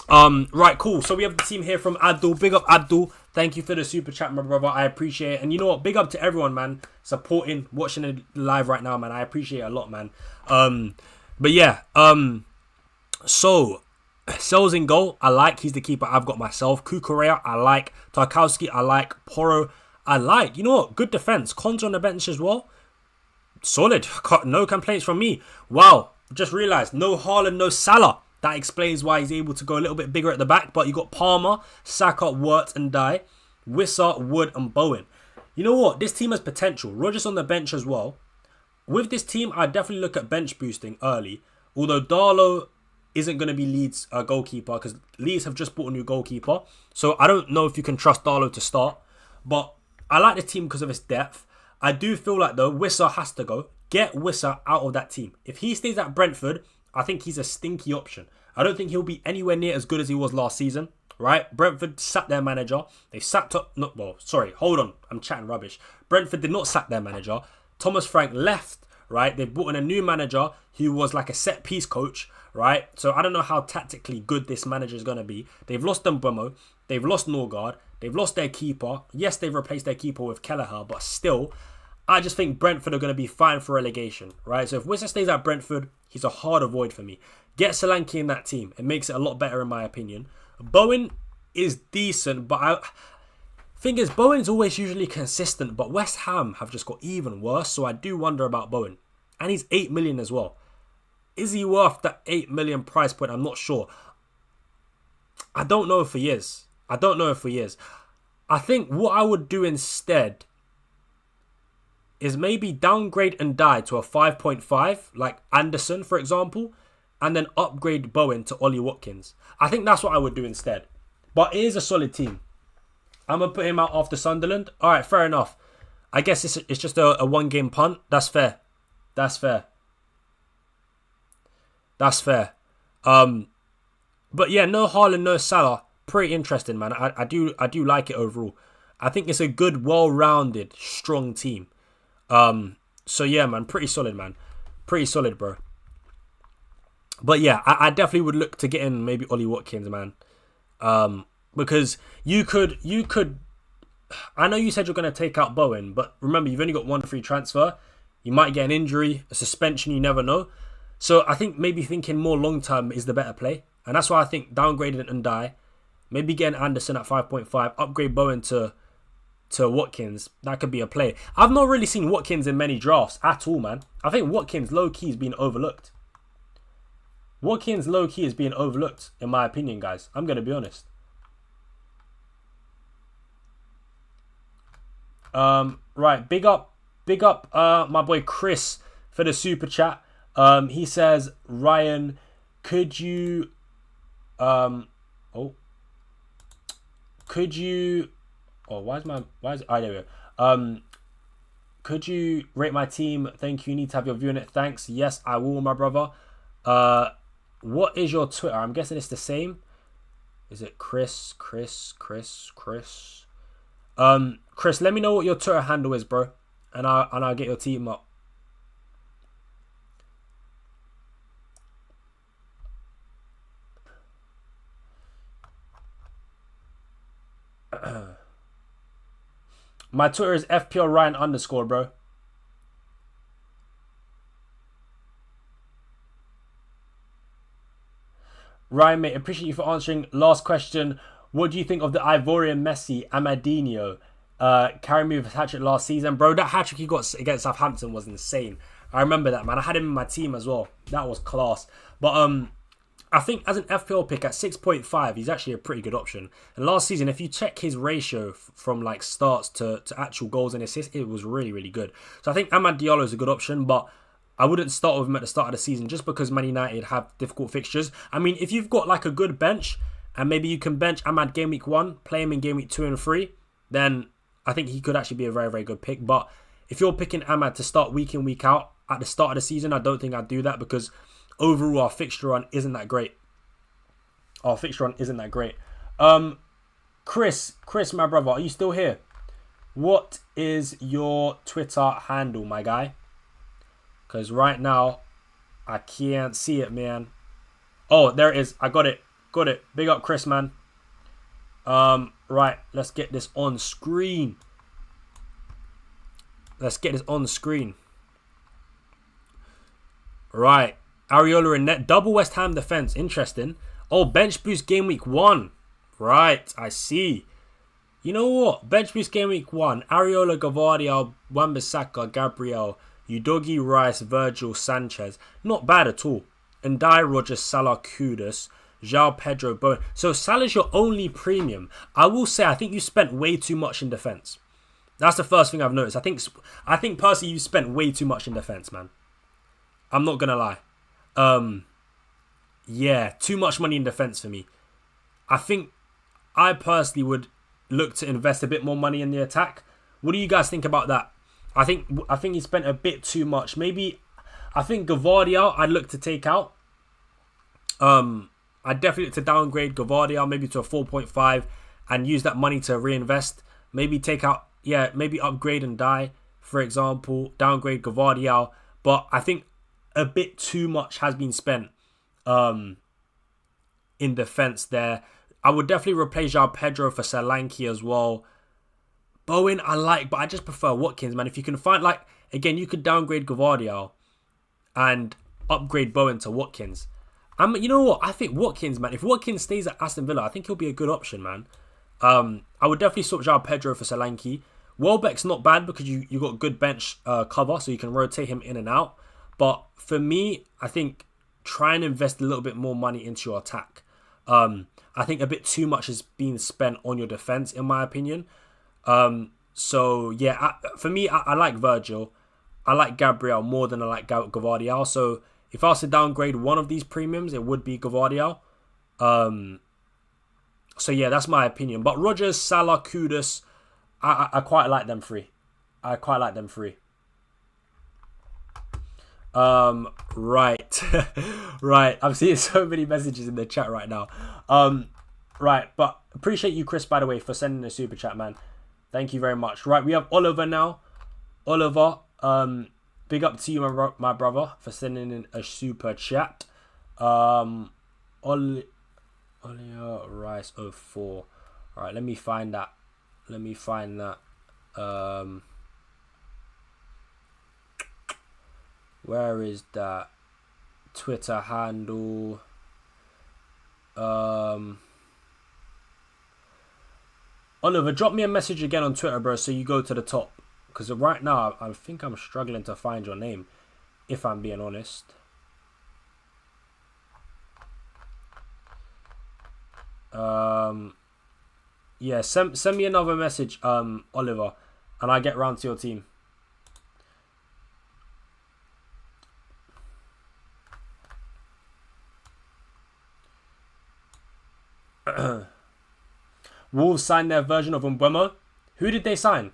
Right, cool. So we have the team here from Abdul. Big up, Abdul. Thank you for the super chat, my brother. I appreciate it. And you know what? Big up to everyone, man. Supporting, watching it live right now, man. I appreciate it a lot, man. But yeah. So, Sells in goal. I like. He's the keeper I've got myself. Kukurea, I like. Tarkowski, I like. Porro, I like. You know what? Good defense. Cons on the bench as well. Solid. No complaints from me. Wow. Just realised. No Haaland, no Salah. That explains why he's able to go a little bit bigger at the back. But you got Palmer, Saka, Wirtz and Dye, Wissa, Wood and Bowen. You know what? This team has potential. Rodgers on the bench as well. With this team, I definitely look at bench boosting early. Although Darlow isn't going to be Leeds' goalkeeper because Leeds have just bought a new goalkeeper. So I don't know if you can trust Darlow to start. But I like the team because of its depth. I do feel like, though, Wissa has to go. Get Wissa out of that team. If he stays at Brentford, I think he's a stinky option. I don't think he'll be anywhere near as good as he was last season, right? Brentford sacked their manager. They sacked up... No, well, sorry, hold on. I'm chatting rubbish. Brentford did not sack their manager. Thomas Frank left, right? They brought in a new manager who was like a set-piece coach, right? So I don't know how tactically good this manager is going to be. They've lost Mbeumo. They've lost Norgard. They've lost their keeper. Yes, they've replaced their keeper with Kelleher, but still... I just think Brentford are going to be fine for relegation, right? So if Wissa stays at Brentford, he's a hard avoid for me. Get Solanke in that team. It makes it a lot better in my opinion. Bowen is decent, but thing is, Bowen's always usually consistent, but West Ham have just got even worse, so I do wonder about Bowen. And he's 8 million as well. Is he worth that 8 million price point? I'm not sure. I don't know if he is. I think what I would do instead is maybe downgrade and die to a 5.5, like Anderson, for example, and then upgrade Bowen to Ollie Watkins. I think that's what I would do instead. But it is a solid team. I'm going to put him out after Sunderland. All right, fair enough. I guess it's just a one-game punt. That's fair. But yeah, no Haaland, no Salah. Pretty interesting, man. I do like it overall. I think it's a good, well-rounded, strong team. So yeah, man, pretty solid, bro. But yeah, I definitely would look to get in maybe Ollie Watkins, man. Because you could. I know you said you're going to take out Bowen, but remember, you've only got one free transfer. You might get an injury, a suspension, you never know. So I think maybe thinking more long term is the better play, and that's why I think downgrading and die. Maybe getting Anderson at 5.5, upgrade Bowen to Watkins. That could be a play. I've not really seen Watkins in many drafts at all, man. I think Watkins low-key is being overlooked. In my opinion, guys. I'm going to be honest. Right, big up my boy Chris for the super chat. He says, Ryan, could you there we go. Could you rate my team? Thank you. You need to have your view on it. Thanks. Yes, I will, my brother. What is your Twitter? I'm guessing it's the same. Is it Chris? Chris, let me know what your Twitter handle is, bro. And I'll get your team up. My Twitter is FPL Ryan _, bro. Ryan, mate, appreciate you for answering. Last question. What do you think of the Ivorian Messi, Amadinho? Carry me with a hat-trick last season. Bro, that hat-trick he got against Southampton was insane. I remember that, man. I had him in my team as well. That was class. But I think as an FPL pick at 6.5, he's actually a pretty good option. And last season, if you check his ratio from like starts to actual goals and assists, it was really, really good. So I think Amad Diallo is a good option, but I wouldn't start with him at the start of the season just because Man United have difficult fixtures. I mean, if you've got like a good bench and maybe you can bench Amad game week 1, play him in game week 2 and 3, then I think he could actually be a very, very good pick. But if you're picking Amad to start week in, week out at the start of the season, I don't think I'd do that because overall our fixture run isn't that great. Chris, my brother, are you still here? What is your Twitter handle, my guy? Because right now, I can't see it, man. Oh, there it is. I got it. Big up, Chris, man. Right, let's get this on screen. Right. Areola in net. Double West Ham defense. Interesting. Oh, bench boost game week 1. Right, I see. You know what? Bench boost game week 1. Areola, Gavardia, Wan-Bissaka, Gabriel, Udogi, Rice, Virgil, Sanchez. Not bad at all. Ndai, Rogers, Salah, Kudus, João Pedro, Bowen. So Salah's your only premium. I will say I think you spent way too much in defense. That's the first thing I've noticed. I think personally you spent way too much in defense, man. I'm not gonna lie. Yeah, too much money in defense for me. I think I personally would look to invest a bit more money in the attack. What do you guys think about that? I think he spent a bit too much. Maybe I think Gavardia I'd look to take out. I'd definitely look to downgrade Gavardia maybe to a 4.5 and use that money to reinvest. Maybe take out, maybe upgrade and die, for example. Downgrade Gavardia. But I think a bit too much has been spent in defense there. I would definitely replace João Pedro for Solanke as well. Bowen I like, but I just prefer Watkins, man. If you can find, like, again, you could downgrade Gavardia and upgrade Bowen to Watkins. You know what? I think Watkins, man, if Watkins stays at Aston Villa, I think he'll be a good option, man. I would definitely swap João Pedro for Solanke. Welbeck's not bad because you got good bench cover, so you can rotate him in and out. But for me, I think try and invest a little bit more money into your attack. I think a bit too much has been spent on your defense, in my opinion. So yeah, for me, I like Virgil. I like Gabriel more than I like Gavardia. So if I was to downgrade one of these premiums, it would be Gavardia. So yeah, that's my opinion. But Rogers, Salah, Kudus, I quite like them three. Right. Right. I'm seeing so many messages in the chat right now. Right. But appreciate you, Chris, by the way, for sending a super chat, man. Thank you very much. Right. We have Oliver now. Oliver, big up to you, my brother, for sending in a super chat. Olia Rice 04. All right. Let me find that. Where is that Twitter handle? Oliver, drop me a message again on Twitter, bro, so you go to the top. Because right now, I think I'm struggling to find your name, if I'm being honest. Yeah, send me another message, Oliver, and I get round to your team. Wolves signed their version of Mbeumo. Who did they sign?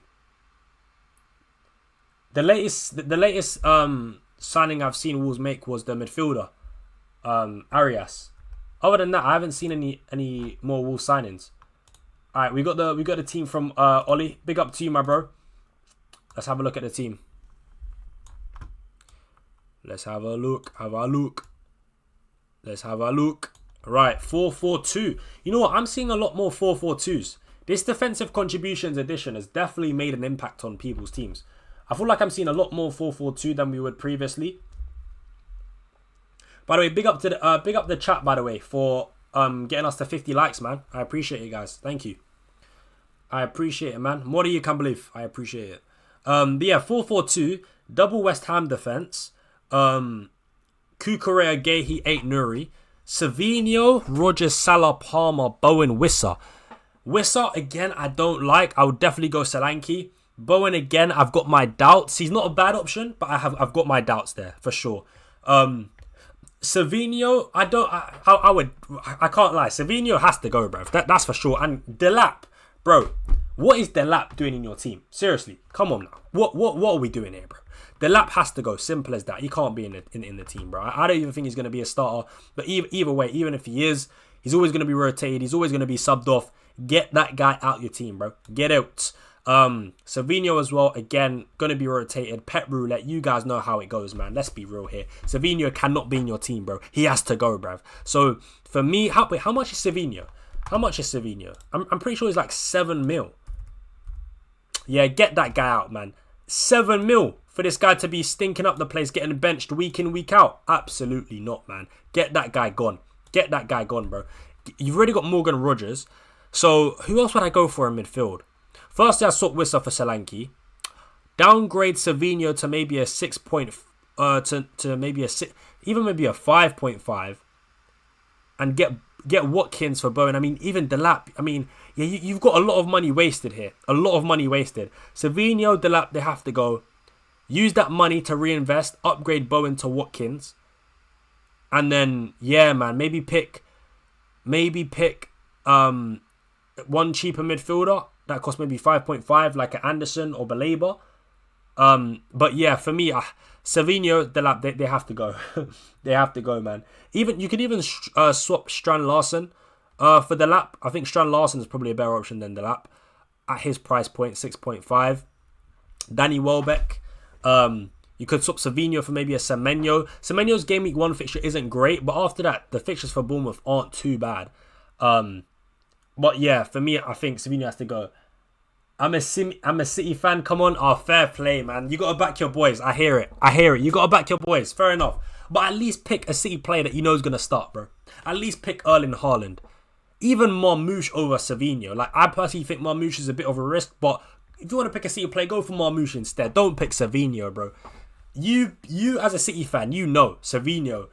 The latest signing I've seen Wolves make was the midfielder, Arias. Other than that, I haven't seen any more Wolves signings. All right, we got the team from Ollie. Big up to you, my bro. Let's have a look at the team. Let's have a look. Right, 4-4-2. You know what? I'm seeing a lot more 4-4-2s. This defensive contributions addition has definitely made an impact on people's teams. I feel like I'm seeing a lot more 4-4-2 than we would previously. By the way, big up the chat, by the way, for getting us to 50 likes, man. I appreciate you guys. Thank you. I appreciate it, man. More than you can believe. I appreciate it. But yeah, 4-4-2, double West Ham defense. Kukurea, Gehi, 8 Nuri. Savinho, Rogers, Salah, Palmer, Bowen, Wissa. Wissa, again, I don't like. I would definitely go Solanke. Bowen, again, I've got my doubts. He's not a bad option, but I've got my doubts there, for sure. Savinho, I can't lie. Savinho has to go, bro. That's for sure. And Delap, bro, what is Delap doing in your team? Seriously, come on now. What are we doing here, bro? Delap has to go. Simple as that. He can't be in the team, bro. I don't even think he's going to be a starter. But either way, even if he is, he's always going to be rotated. He's always going to be subbed off. Get that guy out your team, bro. Get out. Savinho as well, again, going to be rotated. Pep roulette, you guys know how it goes, man. Let's be real here. Savinho cannot be in your team, bro. He has to go, bruv. So, for me, how much is Savinho? How much is Savinho? I'm pretty sure it's like 7 mil. Yeah, get that guy out, man. 7 mil for this guy to be stinking up the place, getting benched week in, week out. Absolutely not, man. Get that guy gone. Get that guy gone, bro. You've already got Morgan Rogers. So, who else would I go for in midfield? Firstly, I swap Wissa for Solanke. Downgrade Savinho to maybe a 6 point, to maybe a 6, even maybe a 5.5, and get Watkins for Bowen. I mean, even Delap. I mean, yeah, you've got a lot of money wasted here. A lot of money wasted. Savinho, Delap, they have to go. Use that money to reinvest. Upgrade Bowen to Watkins, and then yeah, man, maybe pick one cheaper midfielder. That costs maybe 5.5, like an Anderson or Baleba. But yeah, for me, Savinho, Delap, they have to go. They have to go, man. You could even swap Strand Larsen for Delap. I think Strand Larsen is probably a better option than Delap at his price point, 6.5. Danny Welbeck. You could swap Savinho for maybe a Semenyo. Semenyo's game week 1 fixture isn't great, but after that, the fixtures for Bournemouth aren't too bad. But yeah, for me, I think Savinho has to go. I'm a City fan. Come on. Oh, fair play, man. You got to back your boys. I hear it. You got to back your boys. Fair enough. But at least pick a City player that you know is going to start, bro. At least pick Erling Haaland. Even Marmush over Savinho. Like, I personally think Marmush is a bit of a risk, but if you want to pick a City player, go for Marmush instead. Don't pick Savinho, bro. You as a City fan, you know Savinho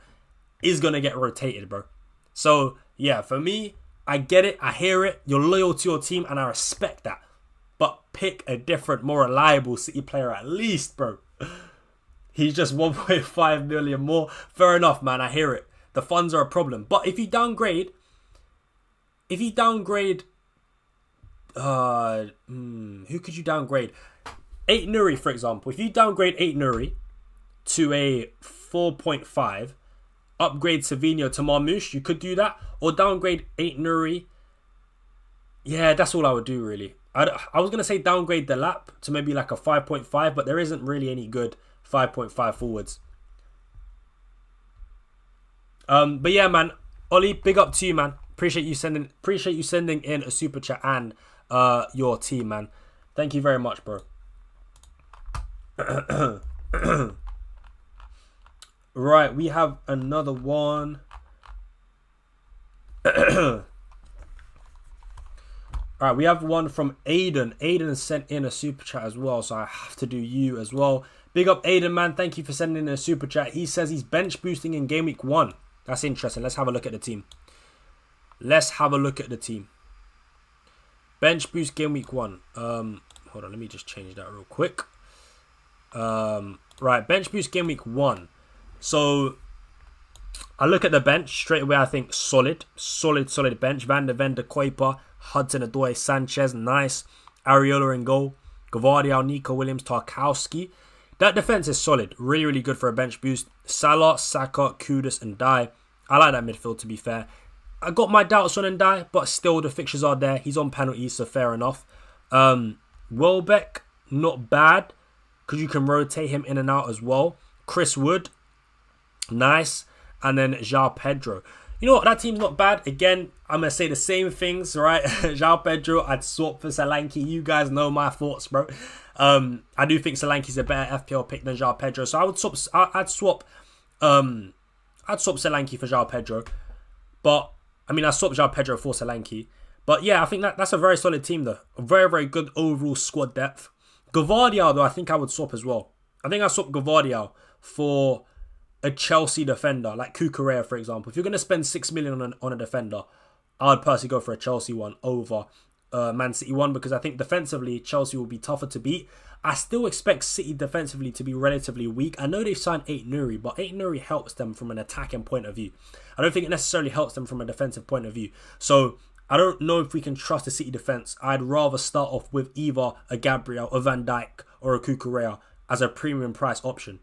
is going to get rotated, bro. So, yeah, for me, I get it. I hear it. You're loyal to your team, and I respect that. But pick a different, more reliable City player at least, bro. He's just 1.5 million more. Fair enough, man. I hear it. The funds are a problem. But if you downgrade... who could you downgrade? 8 Nuri, for example. If you downgrade 8 Nuri to a 4.5, upgrade Savinho to Marmush, you could do that. Or downgrade 8 Nuri. Yeah, that's all I would do, really. I was going to say downgrade Delap to maybe like a 5.5, but there isn't really any good 5.5 forwards. But yeah, man. Ollie, big up to you, man. Appreciate you sending in a super chat and your team, man. Thank you very much, bro. Right, we have another one. Alright, we have one from Aiden. Aiden sent in a super chat as well, so I have to do you as well. Big up Aiden, man. Thank you for sending in a super chat. He says he's bench boosting in game week 1. That's interesting. Let's have a look at the team. Bench boost game week 1. Hold on, let me just change that real quick. Right, bench boost game week 1. So I look at the bench straight away. I think solid bench. Van der Ven, Kuiper, Hudson-Odoi, Sanchez, nice. Areola in goal. Gvardiol, Nico Williams, Tarkowski. That defense is solid. Really, really good for a bench boost. Salah, Saka, Kudus, and Dye. I like that midfield, to be fair. I got my doubts on Ndai, but still the fixtures are there. He's on penalties, so fair enough. Welbeck, not bad, because you can rotate him in and out as well. Chris Wood, nice. And then João Pedro. You know what? That team's not bad. Again, I'm going to say the same things, right? João Pedro, I'd swap for Solanke. You guys know my thoughts, bro. I do think Solanke's a better FPL pick than João Pedro. So I'd swap Solanke for João Pedro. But, I mean, I swapped João Pedro for Solanke. But yeah, I think that's a very solid team though. A very, very good overall squad depth. Gvardiol though, I think I would swap as well. I think I swap Gvardiol for a Chelsea defender, like Cucurella, for example. If you're going to spend 6 million on a defender, I would personally go for a Chelsea one over Man City one, because I think defensively, Chelsea will be tougher to beat. I still expect City defensively to be relatively weak. I know they've signed Aït-Nouri, but Aït-Nouri helps them from an attacking point of view. I don't think it necessarily helps them from a defensive point of view. So I don't know if we can trust the City defence. I'd rather start off with either a Gabriel, a Van Dijk, or a Cucurella as a premium price option.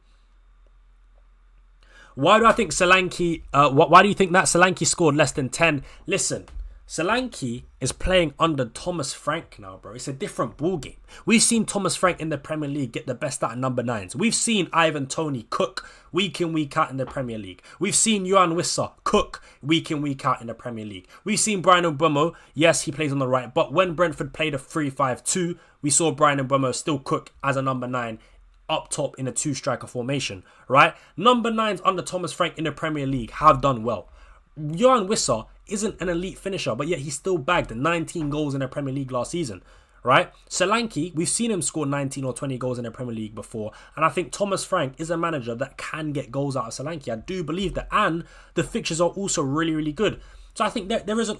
Why do I think Solanke... why do you think that Solanke scored less than 10? Listen, Solanke is playing under Thomas Frank now, bro. It's a different ballgame. We've seen Thomas Frank in the Premier League get the best out of number 9s. We've seen Ivan Toney cook week in, week out in the Premier League. We've seen Yohan Wissa cook week in, week out in the Premier League. We've seen Brian Mbeumo. Yes, he plays on the right. But when Brentford played a 3-5-2, we saw Brian Mbeumo still cook as a number 9 up top in a 2-striker formation, right? Number 9s under Thomas Frank in the Premier League have done well. Yohan Wissa isn't an elite finisher, but yet he still bagged 19 goals in the Premier League last season, right? Solanke, we've seen him score 19 or 20 goals in the Premier League before, and I think Thomas Frank is a manager that can get goals out of Solanke. I do believe that, and the fixtures are also really, really good. So I think that there is an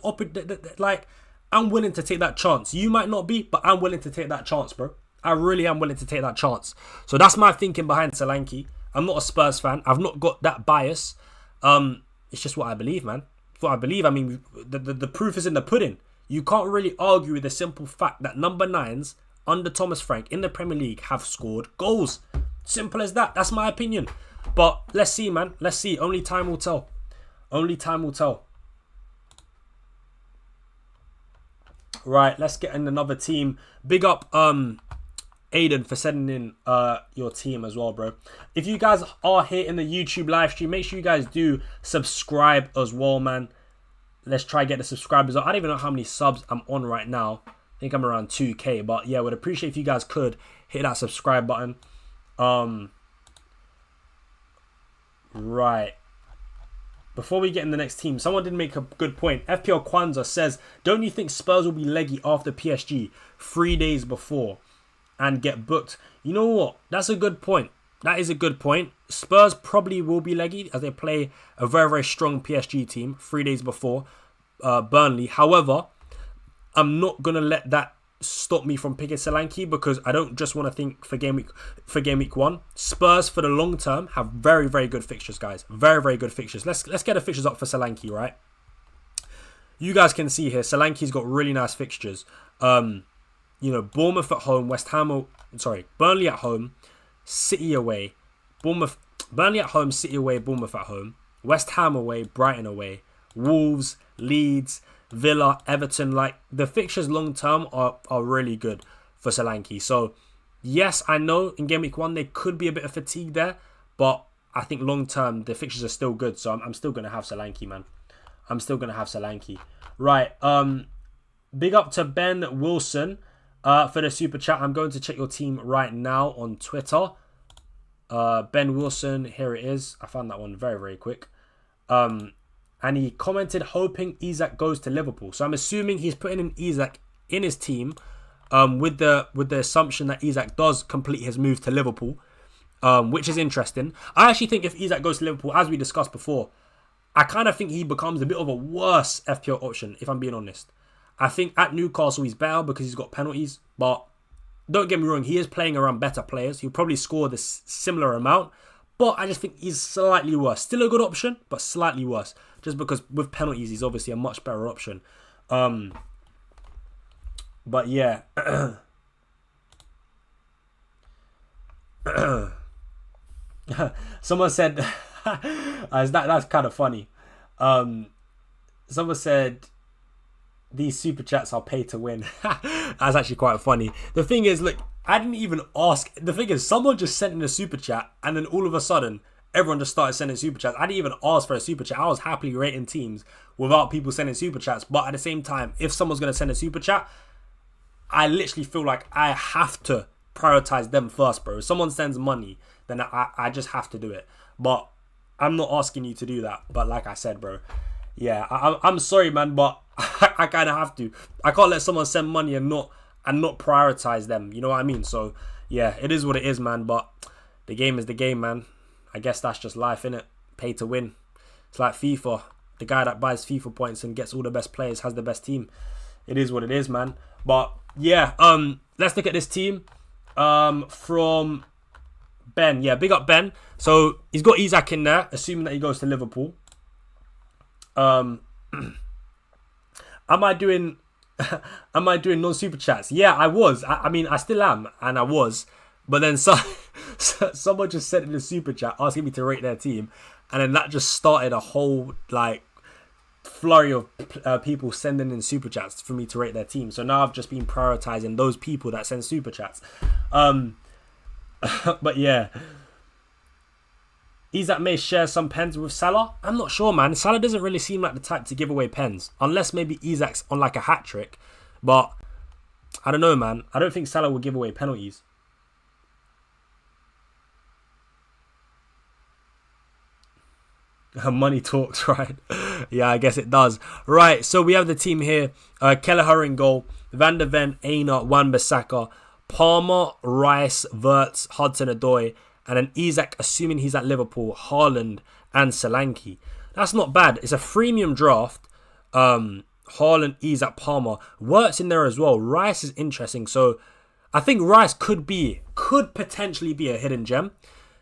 I'm willing to take that chance. You might not be, but I'm willing to take that chance, bro. I really am willing to take that chance. So that's my thinking behind Solanke. I'm not a Spurs fan. I've not got that bias. It's just what I believe, man. It's what I believe. I mean, the proof is in the pudding. You can't really argue with the simple fact that number 9s under Thomas Frank in the Premier League have scored goals. Simple as that. That's my opinion. But let's see, man. Let's see. Only time will tell. Only time will tell. Right, let's get in another team. Big up Aiden for sending in your team as well, bro. If you guys are here in the YouTube live stream, make sure you guys do subscribe as well, man. Let's try to get the subscribers up. I don't even know how many subs I'm on right now. I think I'm around 2k, but yeah, would appreciate if you guys could hit that subscribe button. Right. Before we get in the next team, someone did make a good point. FPL Kwanzaa says, don't you think Spurs will be leggy after PSG 3 days before and get booked? You know what? That's a good point. That is a good point. Spurs probably will be leggy as they play a very, very strong PSG team 3 days before Burnley. However, I'm not going to let that stop me from picking Solanke, because I don't just want to think for game week 1. Spurs for the long term have very, very good fixtures, guys. Very, very good fixtures. Let's get the fixtures up for Solanke, right? You guys can see here, Solanke's got really nice fixtures. You know, Bournemouth at home, Burnley at home, City away, Burnley at home, City away, Bournemouth at home, West Ham away, Brighton away, Wolves, Leeds, Villa, Everton. Like, the fixtures long term are really good for Solanke. So yes, I know in game week 1 there could be a bit of fatigue there, but I think long term the fixtures are still good. So I'm still gonna have Solanke, man. I'm still gonna have Solanke. Right. Big up to Ben Wilson for the super chat. I'm going to check your team right now on Twitter. Ben Wilson, here it is. I found that one very, very quick. And he commented, hoping Isak goes to Liverpool. So I'm assuming he's putting in Isak in his team with the assumption that Isak does complete his move to Liverpool, which is interesting. I actually think if Isak goes to Liverpool, as we discussed before, I kind of think he becomes a bit of a worse FPL option, if I'm being honest. I think at Newcastle he's better because he's got penalties, but don't get me wrong, he is playing around better players. He'll probably score this similar amount, but I just think he's slightly worse. Still a good option, but slightly worse. Just because with penalties, he's obviously a much better option. But yeah. Someone said... that's kind of funny. Someone said... These super chats are pay to win. That's actually quite funny. The thing is, look, I didn't even ask. The thing is, someone just sent in a super chat, and then all of a sudden, everyone just started sending super chats. I didn't even ask for a super chat. I was happily rating teams without people sending super chats. But at the same time, if someone's going to send a super chat, I literally feel like I have to prioritize them first, bro. If someone sends money, then I just have to do it. But I'm not asking you to do that. But like I said, bro, yeah, I'm sorry, man, but I kind of have to. I can't let someone send money and not prioritize them. You know what I mean? So yeah, it is what it is, man. But the game is the game, man. I guess that's just life, innit? Pay to win. It's like FIFA. The guy that buys FIFA points and gets all the best players has the best team. It is what it is, man. But yeah, let's look at this team. From Ben. Yeah, big up Ben. So he's got Isak in there, assuming that he goes to Liverpool. Am I doing non-super chats? Yeah, I was. I mean, I still am, and I was. But then someone just sent in the super chat asking me to rate their team, and then that just started a whole flurry of people sending in super chats for me to rate their team. So now I've just been prioritizing those people that send super chats. But yeah, Isak may share some pens with Salah. I'm not sure, man. Salah doesn't really seem like the type to give away pens, unless maybe Isak's on like a hat trick. But I don't know, man. I don't think Salah will give away penalties. Money talks, right? Yeah, I guess it does. Right, so we have the team here. Kelleher in goal. Van der Ven, Aina, Wan-Bissaka, Palmer, Rice, Wirtz, Hudson-Odoi, and then Isak, assuming he's at Liverpool, Haaland, and Solanke. That's not bad. It's a freemium draft. Haaland, Isak, Palmer. Wirtz in there as well. Rice is interesting. So I think Rice could potentially be a hidden gem.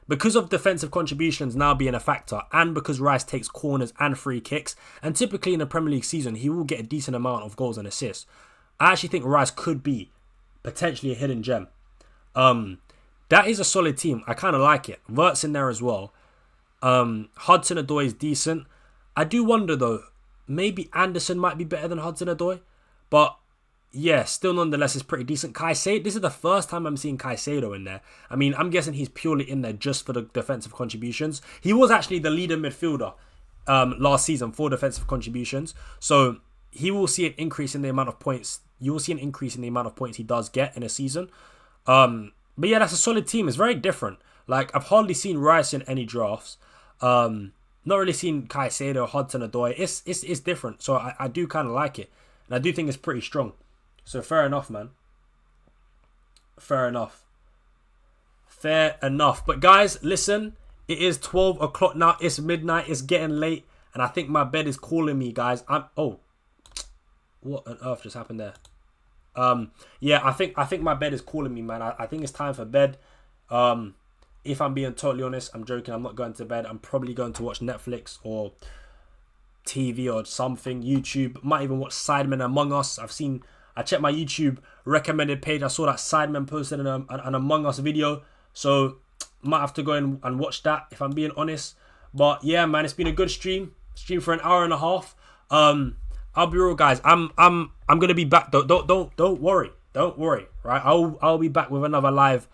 Because of defensive contributions now being a factor, and because Rice takes corners and free kicks, and typically in a Premier League season, he will get a decent amount of goals and assists. I actually think Rice could be potentially a hidden gem. That is a solid team. I kind of like it. Wirtz in there as well. Hudson-Odoi is decent. I do wonder though, maybe Anderson might be better than Hudson-Odoi, but yeah, still nonetheless is pretty decent. Caicedo, this is the first time I'm seeing Caicedo in there. I mean, I'm guessing he's purely in there just for the defensive contributions. He was actually the leader midfielder last season for defensive contributions. So he will see an increase in the amount of points. You will see an increase in the amount of points he does get in a season. But yeah, that's a solid team. It's very different. Like, I've hardly seen Rice in any drafts. Not really seen Caicedo or Hudson-Odoi. It's different. So I do kind of like it. And I do think it's pretty strong. So fair enough, man. Fair enough. But guys, listen. It is 12 o'clock now. It's midnight. It's getting late. And I think my bed is calling me, guys. Oh. What on earth just happened there? Yeah, I think my bed is calling me, man. I think it's time for bed. If I'm being totally honest, I'm joking. I'm not going to bed. I'm probably going to watch Netflix or TV or something. YouTube. Might even watch Sidemen Among Us. I checked my YouTube recommended page. I saw that Sidemen posted an Among Us video. So, might have to go in and watch that if I'm being honest. But yeah, man, it's been a good stream. Stream for an hour and a half. I'll be real, guys. I'm gonna be back. Don't worry. Don't worry. Right? I'll be back with another live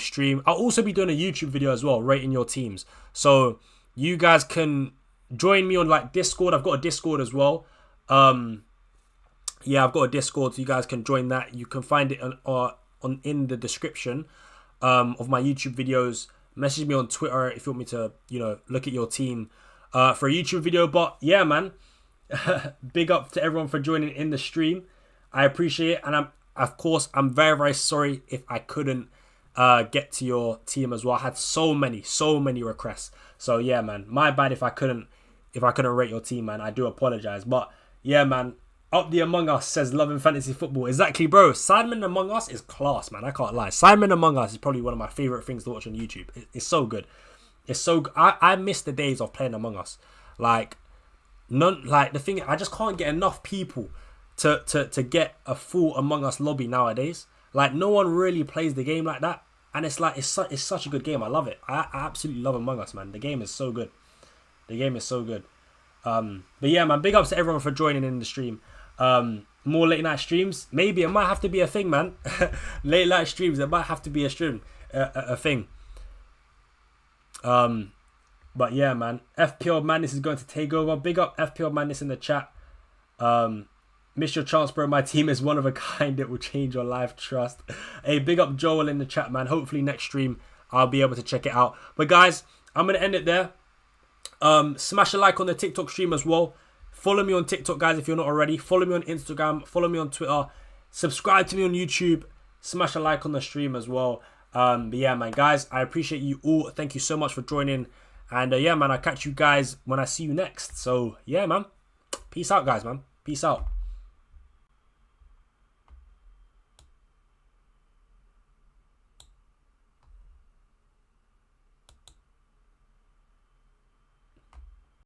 stream. I'll also be doing a YouTube video as well, rating your teams. So you guys can join me on like Discord. I've got a Discord as well. Yeah, I've got a Discord, so you guys can join that. You can find it on in the description of my YouTube videos. Message me on Twitter if you want me to, look at your team for a YouTube video. But yeah, man, big up to everyone for joining in the stream. I appreciate it, and I'm very, very sorry if I couldn't get to your team as well. I had so many requests. So yeah, man, my bad if I couldn't rate your team, man. I do apologize. But yeah, man. Up the Among Us says loving fantasy football. Exactly, bro. Sidemen Among Us is class, man. I can't lie. Sidemen Among Us is probably one of my favorite things to watch on YouTube. It's so good. It's so good. I miss the days of playing Among Us. The thing, I just can't get enough people to get a full Among Us lobby nowadays. Like, no one really plays the game like that. And it's such a good game. I love it. I absolutely love Among Us, man. The game is so good. But yeah, man, big ups to everyone for joining in the stream. More late night streams. Maybe it might have to be a thing, man. Late night streams, it might have to be a thing. But yeah, man, FPL Madness is going to take over. Big up FPL Madness in the chat. Miss your chance, bro. My team is one of a kind. It will change your life. Trust. Hey, big up Joel in the chat, man. Hopefully next stream I'll be able to check it out. But guys, I'm gonna end it there. Smash a like on the TikTok stream as well. Follow me on TikTok, guys, if you're not already. Follow me on Instagram. Follow me on Twitter. Subscribe to me on YouTube. Smash a like on the stream as well. But yeah, man, guys, I appreciate you all. Thank you so much for joining. And yeah, man, I'll catch you guys when I see you next. So yeah, man. Peace out, guys, man. Peace out.